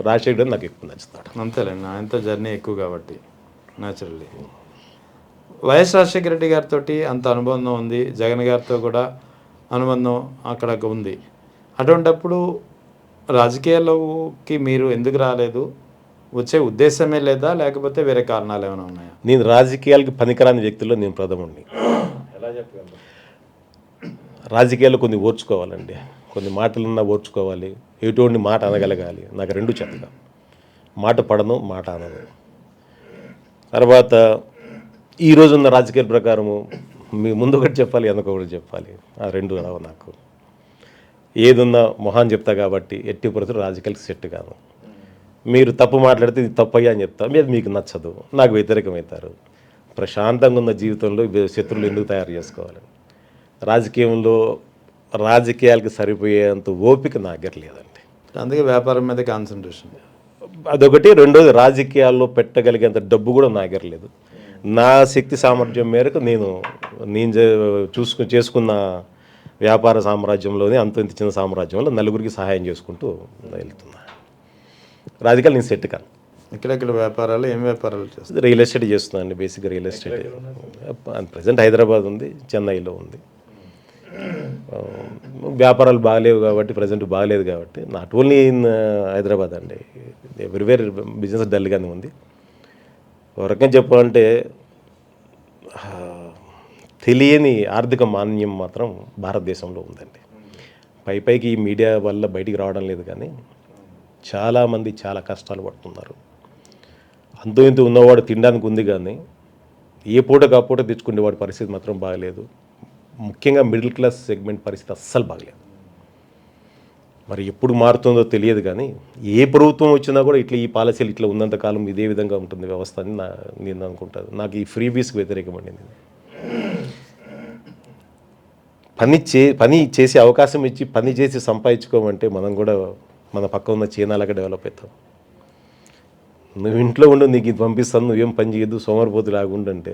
రాజశేఖర్ నాకు ఎక్కువ నచ్చుతాడు. అంతేలేండి, ఆయనతో జర్నీ ఎక్కువ కాబట్టి న్యాచురల్లీ. వైఎస్ రాజశేఖర రెడ్డి గారితో అంత అనుబంధం ఉంది, జగన్ గారితో కూడా అనుబంధం అక్కడ ఉంది. అటువంటప్పుడు రాజకీయాల్లోకి మీరు ఎందుకు రాలేదు? వచ్చే ఉద్దేశమే లేదా, లేకపోతే వేరే కారణాలు ఏమైనా ఉన్నాయా? నేను రాజకీయాలకి పనికిరాని వ్యక్తుల్లో నేను ప్రథముడిని. ఎలా చెప్పగలరు? రాజకీయాల్లో కొన్ని ఓర్చుకోవాలండి, కొన్ని మాటలన్నా ఓర్చుకోవాలి, ఎటువంటి మాట అనగలగాలి. నాకు రెండు చెత్తగా, మాట పడను, మాట అనను. తర్వాత ఈ రోజున్న రాజకీయాల ప్రకారము మీ ముందు ఒకటి చెప్పాలి, వెనకొకటి చెప్పాలి. ఆ రెండు రావు నాకు. ఏదున్నా మొహాన్ చెప్తా కాబట్టి ఎట్టి పరిస్థితులు రాజకీయాలకు సెట్ కాదు. మీరు తప్పు మాట్లాడితే ఇది తప్పయ్యా అని చెప్తా, మీరు మీకు నచ్చదు, నాకు వ్యతిరేకమవుతారు. ప్రశాంతంగా ఉన్న జీవితంలో శత్రువులు ఎందుకు తయారు చేసుకోవాలి? రాజకీయాలకు సరిపోయేంత ఓపిక నా దగ్గర లేదండి. అందుకే వ్యాపారం మీద కాన్సన్ట్రేషన్ అదొకటి. రెండోది, రాజకీయాల్లో పెట్టగలిగేంత డబ్బు కూడా నా దగ్గర లేదు. నా శక్తి సామర్థ్యం మేరకు నేను చేసుకున్న వ్యాపార సామ్రాజ్యంలోనే అంత ఇంత చిన్న సామ్రాజ్యంలో నలుగురికి సహాయం చేసుకుంటూ వెళ్తున్నా. రాజకీయాలు నేను సెట్ కాను. ఇక్కడెక్కడ వ్యాపారాలు, ఏం వ్యాపారాలు చేస్తాను? రియల్ ఎస్టేట్ చేస్తున్నాను, బేసిక్గా రియల్ ఎస్టేట్. ప్రజెంట్ హైదరాబాద్ ఉంది, చెన్నైలో ఉంది. వ్యాపారాలు బాగలేవు కాబట్టి, ప్రజెంట్ బాగలేదు కాబట్టి, నాట్ ఓన్లీ ఇన్ హైదరాబాద్ అండి, ఎవ్రీవేర్ బిజినెస్ డల్గానే ఉంది. ఒక రకంగా చెప్పాలంటే తెలియని ఆర్థిక మాన్యం మాత్రం భారతదేశంలో ఉందండి. పైకి ఈ మీడియా వల్ల బయటికి రావడం లేదు, కానీ చాలామంది చాలా కష్టాలు పడుతున్నారు. అంతో ఇంత ఉన్నవాడు తినడానికి ఉంది, కానీ ఏ పూటకు ఆ పూట తెచ్చుకునేవాడి పరిస్థితి మాత్రం బాగలేదు. ముఖ్యంగా మిడిల్ క్లాస్ సెగ్మెంట్ పరిస్థితి అస్సలు బాగలేదు. మరి ఎప్పుడు మారుతుందో తెలియదు కానీ ఏ ప్రభుత్వం వచ్చినా కూడా ఇట్లా ఈ పాలసీలు ఇట్లా ఉన్నంతకాలం ఇదే విధంగా ఉంటుంది వ్యవస్థ అని నేను అనుకుంటాను. నాకు ఈ ఫ్రీ బీస్కి వ్యతిరేకమండి నేను. పని చేసే అవకాశం ఇచ్చి పని చేసి సంపాదించుకోమంటే మనం కూడా మన పక్క ఉన్న చైనాలాగా డెవలప్ అవుతాం. నువ్వు ఇంట్లో ఉండు, నీకు ఇది పంపిస్తాను, నువ్వేం పని చేయొద్దు, సోమరిపోతు లాగుండంటే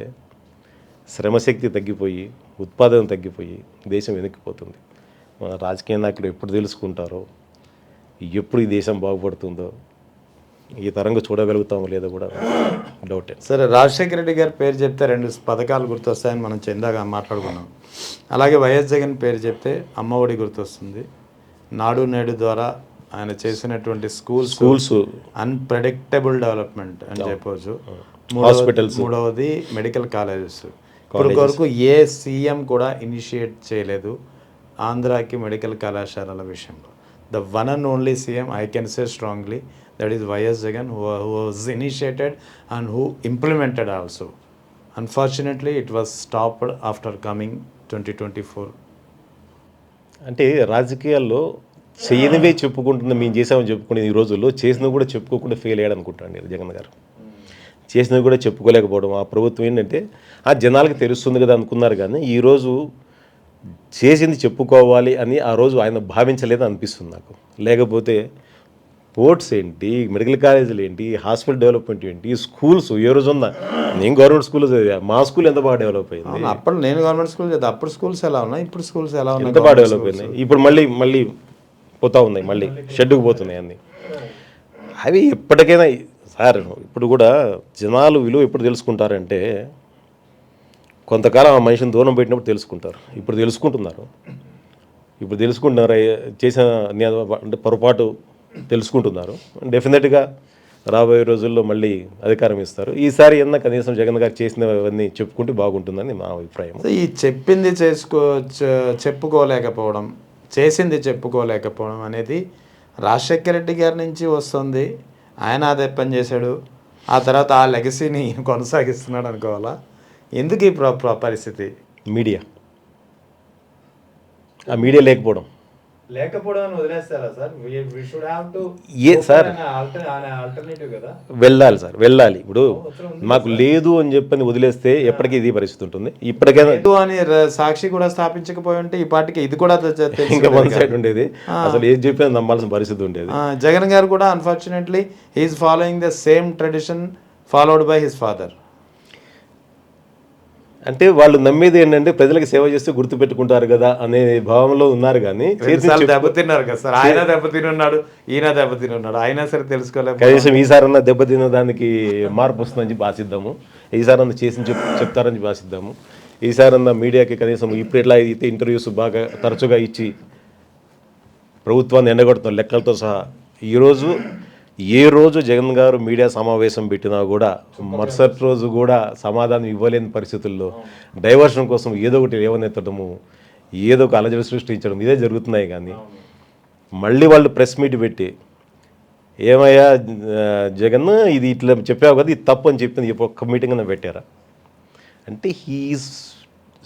శ్రమశక్తి తగ్గిపోయి ఉత్పాదన తగ్గిపోయి దేశం వెనక్కిపోతుంది. మన రాజకీయ నాయకులు ఎప్పుడు తెలుసుకుంటారో, ఎప్పుడు ఈ దేశం బాగుపడుతుందో, ఈ తరంగా చూడగలుగుతామో లేదో కూడా డౌటే. సరే, రాజశేఖర రెడ్డి గారి పేరు చెప్తే 2 పథకాలు గుర్తొస్తాయని మనం చందాగా మాట్లాడుకున్నాం. అలాగే వైఎస్ జగన్ పేరు చెప్తే అమ్మఒడి గుర్తొస్తుంది. నాడు నేడు ద్వారా ఆయన చేసినటువంటి స్కూల్స్ అన్ప్రెడిక్టబుల్ డెవలప్మెంట్ అని చెప్పవచ్చు. మూడవది మెడికల్ కాలేజెస్. ఇప్పటి వరకు ఏ సీఎం కూడా ఇనిషియేట్ చేయలేదు ఆంధ్రాకి మెడికల్ కళాశాలల విషయంలో. The one and only CM I can say strongly that is YS Jagan, who was initiated and who implemented also. Unfortunately it was stopped after coming 2024. అంటే రాజకీయాల్లో చేయనివే చెప్పుకుంటున్నా, మేము చేసామని చెప్పుకునే ఈ రోజుల్లో చేసినవి కూడా చెప్పుకోకుండా ఫెయిల్ అయ్యాడు అనుకుంటాను జగన్ గారు. చేసినవి కూడా చెప్పుకోలేకపోవడం. ఆ ప్రభుత్వం ఏంటంటే ఆ జనాలకు తెలుస్తుంది కదా అనుకున్నారు, కానీ ఈరోజు చేసింది చెప్పుకోవాలి అని ఆ రోజు ఆయన భావించలేదు అనిపిస్తుంది నాకు. లేకపోతే పోర్ట్స్ ఏంటి, మెడికల్ కాలేజీలు ఏంటి, హాస్పిటల్ డెవలప్మెంట్ ఏంటి, స్కూల్స్ ఏ రోజు ఉందా? నేను గవర్నమెంట్ స్కూల్లో చదివా, మా స్కూల్ ఎంత బాగా డెవలప్ అయింది. అప్పుడు నేను గవర్నమెంట్ స్కూల్ చదివా, అప్పుడు స్కూల్స్ ఎలా ఉన్నాయి, ఇప్పుడు స్కూల్స్ ఎలా ఉన్నాయి, ఎంత బాగా డెవలప్ అయినాయి. ఇప్పుడు మళ్ళీ పోతా ఉన్నాయి, మళ్ళీ షెడ్డుకు పోతున్నాయి అన్నీ. అవి ఎప్పటికైనా సార్, ఇప్పుడు కూడా జనాలు విలువ ఎప్పుడు తెలుసుకుంటారంటే కొంతకాలం ఆ మనిషిని దూరం పెట్టినప్పుడు తెలుసుకుంటారు. ఇప్పుడు తెలుసుకుంటున్నారు, చేసిన అంటే పొరపాటు తెలుసుకుంటున్నారు. డెఫినెట్గా రాబోయే రోజుల్లో మళ్ళీ అధికారం ఇస్తారు. ఈసారి కనీసం జగన్ గారు చేసినవన్నీ చెప్పుకుంటే బాగుంటుందని మా అభిప్రాయం. ఈ చెప్పింది చెప్పుకోలేకపోవడం, చేసింది చెప్పుకోలేకపోవడం అనేది రాజశేఖర రెడ్డి గారి నుంచి వస్తుంది. ఆయన అదే పని చేశాడు, ఆ తర్వాత ఆ లెగసీని కొనసాగిస్తున్నాడు అనుకోవాలా? ఎందుకు ఈ పరిస్థితి? ఆ మీడియా లేకపోవడం వదిలేస్తారా సార్? వెళ్ళాలి. ఇప్పుడు మాకు లేదు అని చెప్పని వదిలేస్తే ఎప్పటికీ ఇది పరిస్థితి ఉంటుంది. ఇప్పటికైనా అని సాక్షి కూడా స్థాపించకపోయి ఉంటే ఈ పార్టీకి ఇది కూడా ఇంకా వన్ సైడ్ ఉండేది, అసలు ఏది చెప్పినా నమ్మాల్సిన పరిస్థితి ఉండేది. జగన్ గారు కూడా unfortunately he's following the same tradition followed by his father. అంటే వాళ్ళు నమ్మేది ఏంటంటే ప్రజలకు సేవ చేస్తే గుర్తు పెట్టుకుంటారు కదా అనే భావంలో ఉన్నారు. కానీ దెబ్బతిన్నారు కదా సార్, ఆయన దెబ్బతిన్నాడు, ఈయన దెబ్బతిన్నాడు, అయినా సరే తెలుసుకోలేదు. కనీసం ఈసారన్నా దెబ్బతిన్న దానికి మార్పు వస్తుందని చెప్పి ఆశిద్దాము. ఈసారన్నా చేసి చెప్తారని చెప్పి ఆశిద్దాము. ఈసారన్నా మీడియాకి కనీసం ఇప్పుడు ఎట్లా అయితే ఇంటర్వ్యూస్ బాగా తరచుగా ఇచ్చి ప్రభుత్వాన్ని ఎండగొడుతున్న లెక్కలతో సహా ఏ రోజు జగన్ గారు మీడియా సమావేశం పెట్టినా కూడా మరుసటి రోజు కూడా సమాధానం ఇవ్వలేని పరిస్థితుల్లో డైవర్షన్ కోసం ఏదో ఒకటి లేవనెత్తడము, ఏదో ఒక అలజడి సృష్టించడం, ఇదే జరుగుతున్నాయి. కానీ మళ్ళీ వాళ్ళు ప్రెస్ మీట్ పెట్టి ఏమయ్యా జగన్ ఇది ఇట్లా చెప్పావు కదా, ఇది తప్పు అని చెప్పింది ఒక్క మీటింగ్ అన్న పెట్టారా? అంటే he's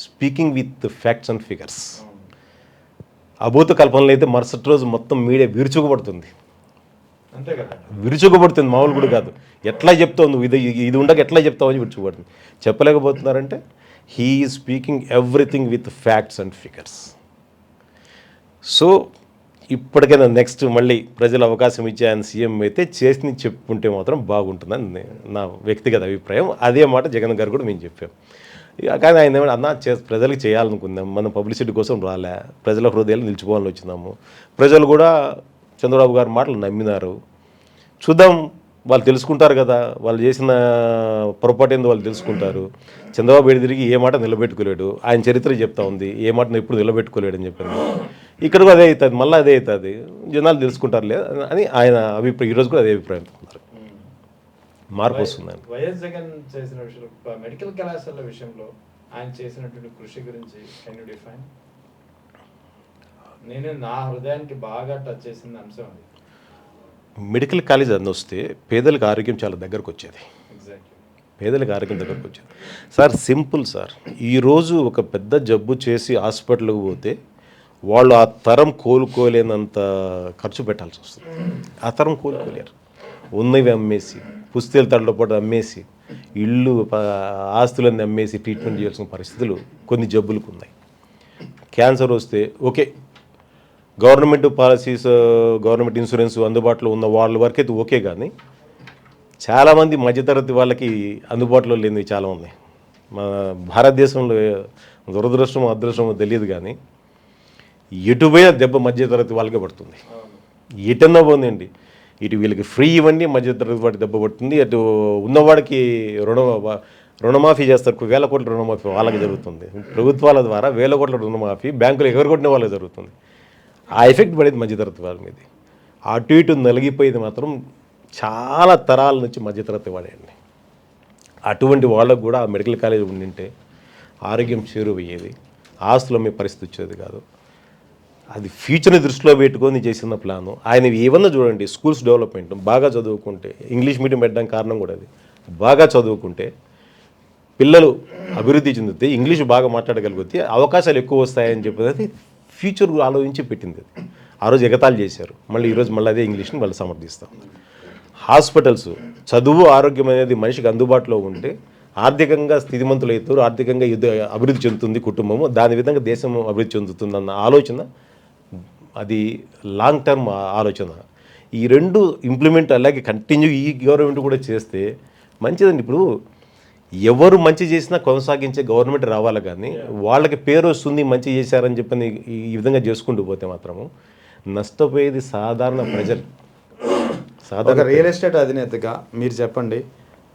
speaking with facts and figures. అభూత కల్పనలు అయితే మరుసటి రోజు మొత్తం మీడియా విరుచుకుపడుతుంది, మామూలు కూడా కాదు. ఎట్లా చెప్తావు నువ్వు, ఇది ఉండక ఎట్లా చెప్తావు అని విరుచుకుపడుతుంది. చెప్పలేకపోతున్నారంటే he is speaking everything with facts and figures. So ఇప్పటికైనా నెక్స్ట్ మళ్ళీ ప్రజలు అవకాశం ఇచ్చే ఆయన సీఎం అయితే చేసి చెప్పుకుంటే మాత్రం బాగుంటుందని నా వ్యక్తిగత అభిప్రాయం. అదే మాట జగన్ గారు కూడా మేము చెప్పాం. కానీ ఆయన ఏమైనా అన్న ప్రజలకు చేయాలనుకుందాం, మనం పబ్లిసిటీ కోసం రాలే, ప్రజల హృదయాలు నిలిచిపోవాలని వచ్చినాము. ప్రజలు కూడా చంద్రబాబు గారి మాటలు నమ్మినారు. చూద్దాం, వాళ్ళు తెలుసుకుంటారు కదా, వాళ్ళు చేసిన పొరపాటు ఏందో వాళ్ళు తెలుసుకుంటారు. చంద్రబాబు తిరిగి ఏ మాట నిలబెట్టుకోలేడు, ఆయన చరిత్ర చెప్తా ఉంది, ఏ మాటను ఎప్పుడు నిలబెట్టుకోలేడు అని చెప్పారు. ఇక్కడ కూడా అదే అవుతుంది, మళ్ళీ అదే అవుతుంది, జనాలు తెలుసుకుంటారు లేదు అని ఆయన అభిప్రాయం. ఈరోజు కూడా అదే అభిప్రాయం ఉన్నారు. మార్పు వస్తుందండి. వైఎస్ జగన్ చేసిన విషయంలో, మెడికల్ కళాశాల విషయంలో ఆయన చేసినటువంటి కృషి గురించి కెన్ యూ డిఫైన్? నేను నా హృదయానికి బాగా టచ్ చేసిన అంశం అది. మెడికల్ కాలేజ్ అన్నీ వస్తే పేదలకు ఆరోగ్యం చాలా దగ్గరకు వచ్చేది. పేదలకు ఆరోగ్యం దగ్గరకు వచ్చేది సార్. సింపుల్ సార్, ఈరోజు ఒక పెద్ద జబ్బు చేసి హాస్పిటల్కి పోతే వాళ్ళు ఆ తరం కోలుకోలేనంత ఖర్చు పెట్టాల్సి వస్తుంది. ఆ తరం కోలుకోలేరు. ఉన్నవి అమ్మేసి, పుస్తెల తడలో పాటు అమ్మేసి, ఆస్తులన్నీ అమ్మేసి ట్రీట్మెంట్ చేయాల్సిన పరిస్థితులు కొన్ని జబ్బులకు ఉన్నాయి. క్యాన్సర్ వస్తే okay, government policies, government insurance అందుబాటులో ఉన్న వాళ్ళ వరకైతే ఓకే, కానీ చాలామంది మధ్యతరగతి వాళ్ళకి అందుబాటులో లేనివి చాలా ఉన్నాయి. మన భారతదేశంలో దురదృష్టమో అదృష్టమో తెలియదు, కానీ ఎటుపోయిన దెబ్బ మధ్యతరగతి వాళ్ళకే పడుతుంది. ఎటన్నా పోందండి, ఇటు వీళ్ళకి ఫ్రీ ఇవ్వండి, మధ్యతరగతి వాడికి దెబ్బ పడుతుంది. అటు ఉన్నవాడికి రుణమాఫీ చేస్తారు, 1000 కోట్ల రుణమాఫీ వాళ్ళకి జరుగుతుంది. ప్రభుత్వాల ద్వారా 1000 కోట్ల రుణమాఫీ బ్యాంకులు ఎగరగొట్టిన వాళ్ళకి జరుగుతుంది. ఆ ఎఫెక్ట్ పడేది మధ్యతరగతి వాళ్ళ మీద. అటు ఇటు నలిగిపోయేది మాత్రం చాలా తరాల నుంచి మధ్యతరగతి వాడేయండి. అటువంటి వాళ్ళకు కూడా ఆ మెడికల్ కాలేజ్ ఉండింటే ఆరోగ్యం చేరువయ్యేది, ఆస్తులు అమ్మే పరిస్థితి వచ్చేది కాదు. అది ఫ్యూచర్ని దృష్టిలో పెట్టుకొని చేసిన ప్లాను. ఆయన ఏమన్నా చూడండి, స్కూల్స్ డెవలప్మెంట్ బాగా చదువుకుంటే, ఇంగ్లీష్ మీడియం పెట్టడానికి కారణం కూడా అది. బాగా చదువుకుంటే పిల్లలు అభివృద్ధి చెందితే, ఇంగ్లీష్ బాగా మాట్లాడగలిగితే అవకాశాలు ఎక్కువ వస్తాయని చెప్పేది ఫ్యూచర్ ఆలోచించి పెట్టింది. అది ఆ రోజు ఎగతాళి చేశారు, మళ్ళీ ఈరోజు మళ్ళీ అదే ఇంగ్లీష్ని వాళ్ళు సమర్థిస్తాం. హాస్పిటల్స్, చదువు, ఆరోగ్యం అనేది మనిషికి అందుబాటులో ఉంటే ఆర్థికంగా స్థితిమంతులు అవుతారు, ఆర్థికంగా అభివృద్ధి చెందుతుంది కుటుంబము, దాని విధంగా దేశం అభివృద్ధి చెందుతుందన్న ఆలోచన, అది లాంగ్ టర్మ్ ఆలోచన. ఈ రెండు ఇంప్లిమెంట్ అలాగే కంటిన్యూ ఈ గవర్నమెంట్ కూడా చేస్తే మంచిదండి. ఇప్పుడు ఎవరు మంచి చేసినా కొనసాగించే గవర్నమెంట్ రావాలి, కానీ వాళ్ళకి పేరు వస్తుంది మంచి చేశారని చెప్పని ఈ విధంగా చేసుకుంటూ పోతే మాత్రము నష్టపోయేది సాధారణ ప్రజలు. ఒక రియల్ ఎస్టేట్ అధినేతగా మీరు చెప్పండి,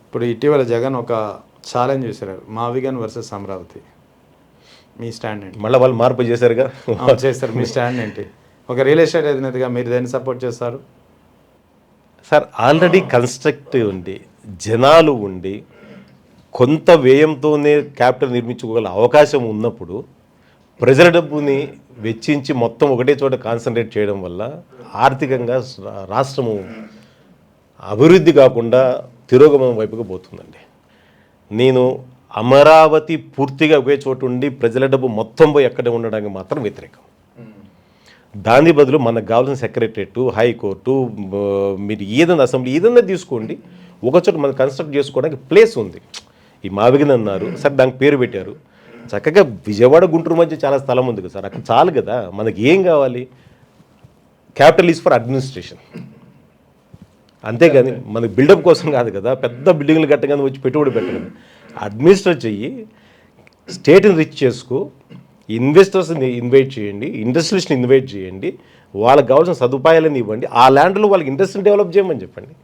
ఇప్పుడు ఇటీవల జగన్ ఒక ఛాలెంజ్ చేశారు, మావిగన్ వర్సెస్ అమరావతి. మీ స్టాండ్ ఏంటి? మళ్ళీ వాళ్ళు మార్పు చేశారుగా, చేస్తారు. మీ స్టాండ్ ఏంటి? ఒక రియల్ ఎస్టేట్ అధినేతగా మీరు దేన్ని సపోర్ట్ చేస్తారు? సార్, ఆల్రెడీ కన్స్ట్రక్టివ్ ఉండి, జనాలు ఉండి, కొంత వ్యయంతోనే క్యాపిటల్ నిర్మించుకోగల అవకాశం ఉన్నప్పుడు ప్రజల డబ్బుని వెచ్చించి మొత్తం ఒకటే చోట కాన్సన్ట్రేట్ చేయడం వల్ల ఆర్థికంగా రాష్ట్రము అభివృద్ధి కాకుండా తిరోగమనం వైపుగా పోతుందండి. నేను అమరావతి పూర్తిగా ఒకే చోటు ఉండి ప్రజల డబ్బు మొత్తం పోయి ఎక్కడ ఉండడానికి మాత్రం వ్యతిరేకం. దాని బదులు మనకు కావాల్సిన సెక్రటరేట్, హైకోర్టు, మీరు ఏదైనా అసెంబ్లీ ఏదైనా తీసుకోండి, ఒకచోట మనం కన్స్ట్రక్ట్ చేసుకోవడానికి ప్లేస్ ఉంది. ఈ మావిగన్ అన్నారు, సరే దానికి పేరు పెట్టారు. చక్కగా విజయవాడ గుంటూరు మధ్య చాలా స్థలం ఉంది కదా సార్, అక్కడ చాలు కదా. మనకి ఏం కావాలి? క్యాపిటల్ ఈజ్ ఫర్ అడ్మినిస్ట్రేషన్, అంతేగాని మనకి బిల్డప్ కోసం కాదు కదా. పెద్ద బిల్డింగ్లు కట్టగానే వచ్చి పెట్టుబడి పెట్టగలదు. అడ్మినిస్ట్రేట్ చెయ్యి, స్టేట్ని రిచ్ చేసుకో, ఇన్వెస్టర్స్ని ఇన్వైట్ చేయండి, ఇండస్ట్రీస్ని ఇన్వైట్ చేయండి, వాళ్ళకి కావాల్సిన సదుపాయాలను ఇవ్వండి, ఆ ల్యాండ్లో వాళ్ళకి ఇండస్ట్రీని డెవలప్ చేయమని చెప్పండి.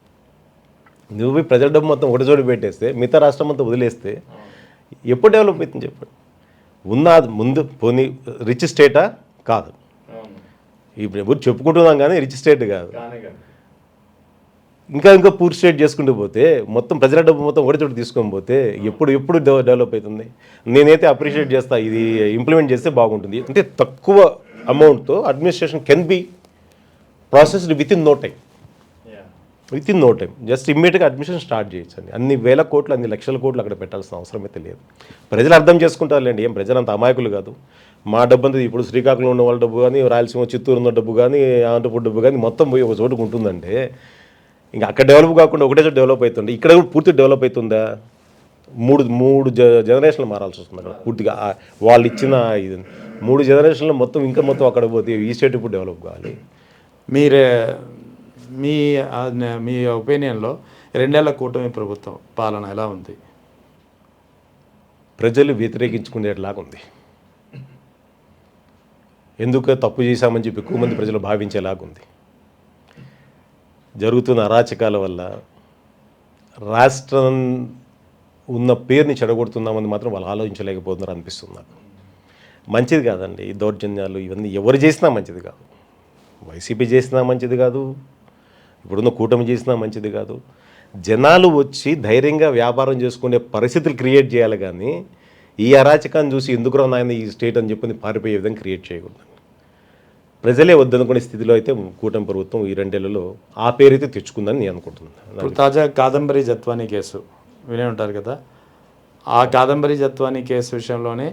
నువ్వు పోయి ప్రజల డబ్బు మొత్తం ఒకటి చోటు పెట్టేస్తే, మిగతా రాష్ట్రం అంతా వదిలేస్తే ఎప్పుడు డెవలప్ అవుతుంది చెప్పండి? ముందు పోనీ రిచ్ స్టేటా? కాదు. ఇప్పుడు ఎవరు చెప్పుకుంటున్నాం కానీ రిచ్ స్టేట్ కాదు. ఇంకా పూర్ స్టేట్ చేసుకుంటూ పోతే, మొత్తం ప్రజల డబ్బు మొత్తం ఒకటి చోటు తీసుకొని పోతే ఎప్పుడు డెవలప్ అవుతుంది? నేనైతే అప్రిషియేట్ చేస్తా, ఇది ఇంప్లిమెంట్ చేస్తే బాగుంటుంది. అంటే తక్కువ అమౌంట్తో administration can be processed with in no time. Just ఇమ్మీడియట్గా అడ్మిషన్ స్టార్ట్ చేయొచ్చు అండి. అన్ని వేల కోట్లు, అన్ని లక్షల కోట్లు అక్కడ పెట్టాల్సిన అవసరం అయితే లేదు. ప్రజలు అర్థం చేసుకుంటారులేండి, ఏం ప్రజలు అంత అమాయకులు కాదు. మా డబ్బు అంతా ఇప్పుడు శ్రీకాకుళం ఉన్న వాళ్ళ డబ్బు కానీ, రాయలసీమ చిత్తూరు ఉన్న డబ్బు కానీ, ఆంధ్రప్రదేశ్ డబ్బు కానీ మొత్తం పోయి ఒక చోటుకు ఉంటుందంటే ఇంకా అక్కడ డెవలప్ కాకుండా ఒకటే చోట డెవలప్ అవుతుంది. ఇక్కడ కూడా పూర్తి డెవలప్ అవుతుందా? మూడు జనరేషన్లు మారాల్సి వస్తుంది అక్కడ పూర్తిగా. వాళ్ళు ఇచ్చిన ఇది 3 జనరేషన్లో మొత్తం అక్కడ పోతే ఈ స్టేట్ ఇప్పుడు డెవలప్ కావాలి. మీ ఒపీనియన్లో 2 ఏళ్ల కూటమి ప్రభుత్వం పాలన ఎలా ఉంది? ప్రజలు వ్యతిరేకించుకునేలాగా ఉంది. ఎందుకు తప్పు చేశామని చెప్పి ఎక్కువ మంది ప్రజలు భావించేలాగుంది. జరుగుతున్న అరాచకాల వల్ల రాష్ట్రం ఉన్న పేరుని చెడగొడుతున్నామని మాత్రం వాళ్ళు ఆలోచించలేకపోతున్నారు అనిపిస్తుంది నాకు. మంచిది కాదండి ఈ దౌర్జన్యాలు, ఇవన్నీ ఎవరు చేసినా మంచిది కాదు. వైసీపీ చేసినా మంచిది కాదు, ఇప్పుడున్న కూటమి చేసినా మంచిది కాదు. జనాలు వచ్చి ధైర్యంగా వ్యాపారం చేసుకునే పరిస్థితులు క్రియేట్ చేయాలి, కానీ ఈ అరాచకాన్ని చూసి ఎందుకురా నాయన ఈ స్టేట్ అని చెప్పి పారిపోయే విధంగా క్రియేట్ చేయకూడదు. ప్రజలే వద్దనుకునే స్థితిలో అయితే కూటమి ప్రభుత్వం ఈ 2 ఏళ్లలో ఆ పేరైతే తెచ్చుకుందని నేను అనుకుంటున్నాను. ఇప్పుడు తాజా కాదంబరి జత్వానీ కేసు వినే ఉంటారు కదా, ఆ కాదంబరి జత్వానీ కేసు విషయంలోనే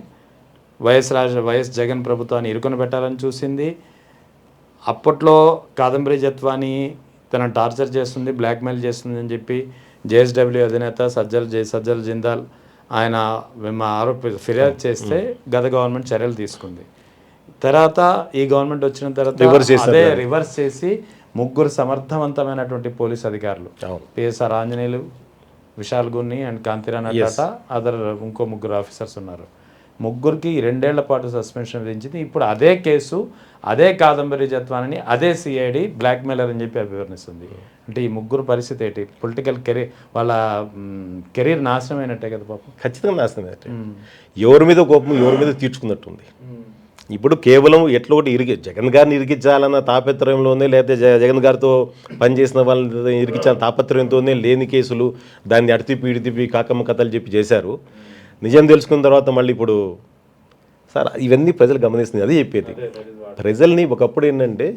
వైఎస్ జగన్ ప్రభుత్వాన్ని ఇరుకొని పెట్టాలని చూసింది. అప్పట్లో కాదంబరి జత్వాని తన టార్చర్ చేస్తుంది, బ్లాక్మెయిల్ చేస్తుంది అని చెప్పి జేఎస్డబ్ల్యూ అధినేత సజ్జల జిందాల్ ఆయన ఫిర్యాదు చేస్తే గత గవర్నమెంట్ చర్యలు తీసుకుంది. తర్వాత ఈ గవర్నమెంట్ వచ్చిన తర్వాత అదే రివర్స్ చేసి ముగ్గురు సమర్థవంతమైనటువంటి పోలీస్ అధికారులు పిఎస్ఆర్ ఆంజనేయులు, విశాల్ గున్ని అండ్ కాంతిరాణా టాటా, ఇంకో ముగ్గురు ఆఫీసర్స్ ఉన్నారు. ముగ్గురికి 2 ఏళ్ల పాటు సస్పెన్షన్ విధించింది. ఇప్పుడు అదే కేసు, అదే కాదంబరి జత్వాని, అదే సిఐడి బ్లాక్మెయిలర్ అని చెప్పి అభివర్ణిస్తుంది. అంటే ఈ ముగ్గురు పరిస్థితి ఏంటి? పొలిటికల్ కెరీర్, వాళ్ళ కెరీర్ నాశనం అయినట్టే కదా పాపం. ఖచ్చితంగా నాశనం అయినట్టే. ఎవరి మీద కోపం ఎవరి మీద తీర్చుకున్నట్టుంది. ఇప్పుడు కేవలం ఎట్లా ఒకటి జగన్ గారిని ఇరికించాలన్న తాపత్రయంలోనే, లేకపోతే జగన్ గారితో పనిచేసిన వాళ్ళని ఇరికించాలన్న తాపత్రయంతోనే లేని కేసులు దాన్ని అడితిప్పి ఇడితిప్పి కాకమ్మ కథలు చెప్పి చేశారు. నిజం తెలుసుకున్న తర్వాత మళ్ళీ ఇప్పుడు సార్ ఇవన్నీ ప్రజలు గమనిస్తుంది. అదే చెప్పేది ప్రజల్ని. ఒకప్పుడు ఏంటంటే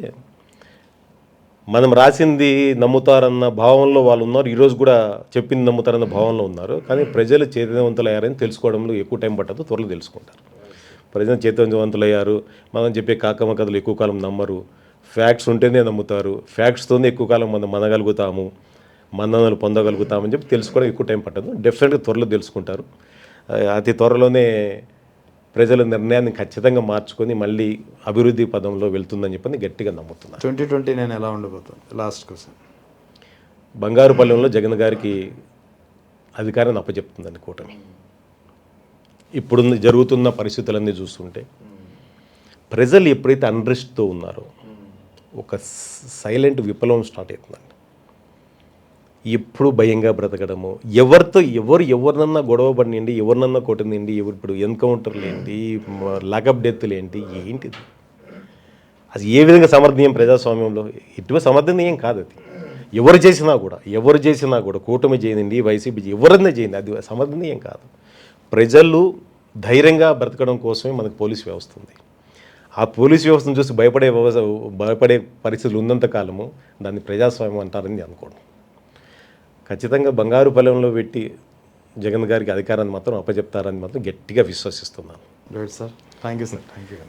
మనం రాసింది నమ్ముతారన్న భావంలో వాళ్ళు ఉన్నారు, ఈరోజు కూడా చెప్పింది నమ్ముతారన్న భావంలో ఉన్నారు. కానీ ప్రజలు చైతన్యవంతులయ్యారని తెలుసుకోవడంలో ఎక్కువ టైం పట్టదు, త్వరలో తెలుసుకుంటారు. ప్రజలు చైతన్యవంతులయ్యారు, మనం చెప్పే కాకమ్మ కథలు ఎక్కువ కాలం నమ్మరు, ఫ్యాక్ట్స్ ఉంటేనే నమ్ముతారు, ఫ్యాక్ట్స్తోనే ఎక్కువ కాలం మనం మనగలుగుతాము, మన్ననలు పొందగలుగుతామని చెప్పి తెలుసుకోవడం ఎక్కువ టైం పట్టదు. డెఫినెట్గా త్వరలో తెలుసుకుంటారు. అతి త్వరలోనే ప్రజల నిర్ణయాన్ని ఖచ్చితంగా మార్చుకొని మళ్ళీ అభివృద్ధి పదంలో వెళ్తుందని చెప్పని గట్టిగా నమ్ముతున్నాను. 2029 ఎలా ఉండబోతుంది? Last question. బంగారుపల్లెంలో జగన్ గారికి అధికారాన్ని అప్పచెప్తుందండి కూటమి. ఇప్పుడు జరుగుతున్న పరిస్థితులన్నీ చూస్తుంటే ప్రజలు ఎప్పుడైతే అన్రెస్ట్తో ఉన్నారో ఒక సైలెంట్ విప్లవం స్టార్ట్ అవుతుందండి. ఎప్పుడు భయంగా బ్రతకడము, ఎవరినన్నా గొడవ పడినండి, ఎవరినన్నా కొట్టిందండి, ఇప్పుడు ఎన్కౌంటర్లు ఏంటి, లాకప్ డెత్లు ఏంటి, ఏంటిది అది ఏ విధంగా సమర్థనీయం ప్రజాస్వామ్యంలో? ఎటువంటి సమర్థనీయం కాదు అది. ఎవరు చేసినా కూడా కూటమి చేయండి, వైసీపీ ఎవరన్నా చేయండి, అది సమర్థనీయం కాదు. ప్రజలు ధైర్యంగా బ్రతకడం కోసమే మనకు పోలీస్ వ్యవస్థ ఉంది. ఆ పోలీస్ వ్యవస్థను చూసి భయపడే పరిస్థితులు ఉన్నంత కాలము దాన్ని ప్రజాస్వామ్యం అంటారని అనుకోండి. ఖచ్చితంగా బంగారుపల్లెంలో పెట్టి జగన్ గారికి అధికారాన్ని మాత్రం అప్పచెప్తారని మాత్రం గట్టిగా విశ్వసిస్తున్నాను. Right sir, thank you sir. Thank you.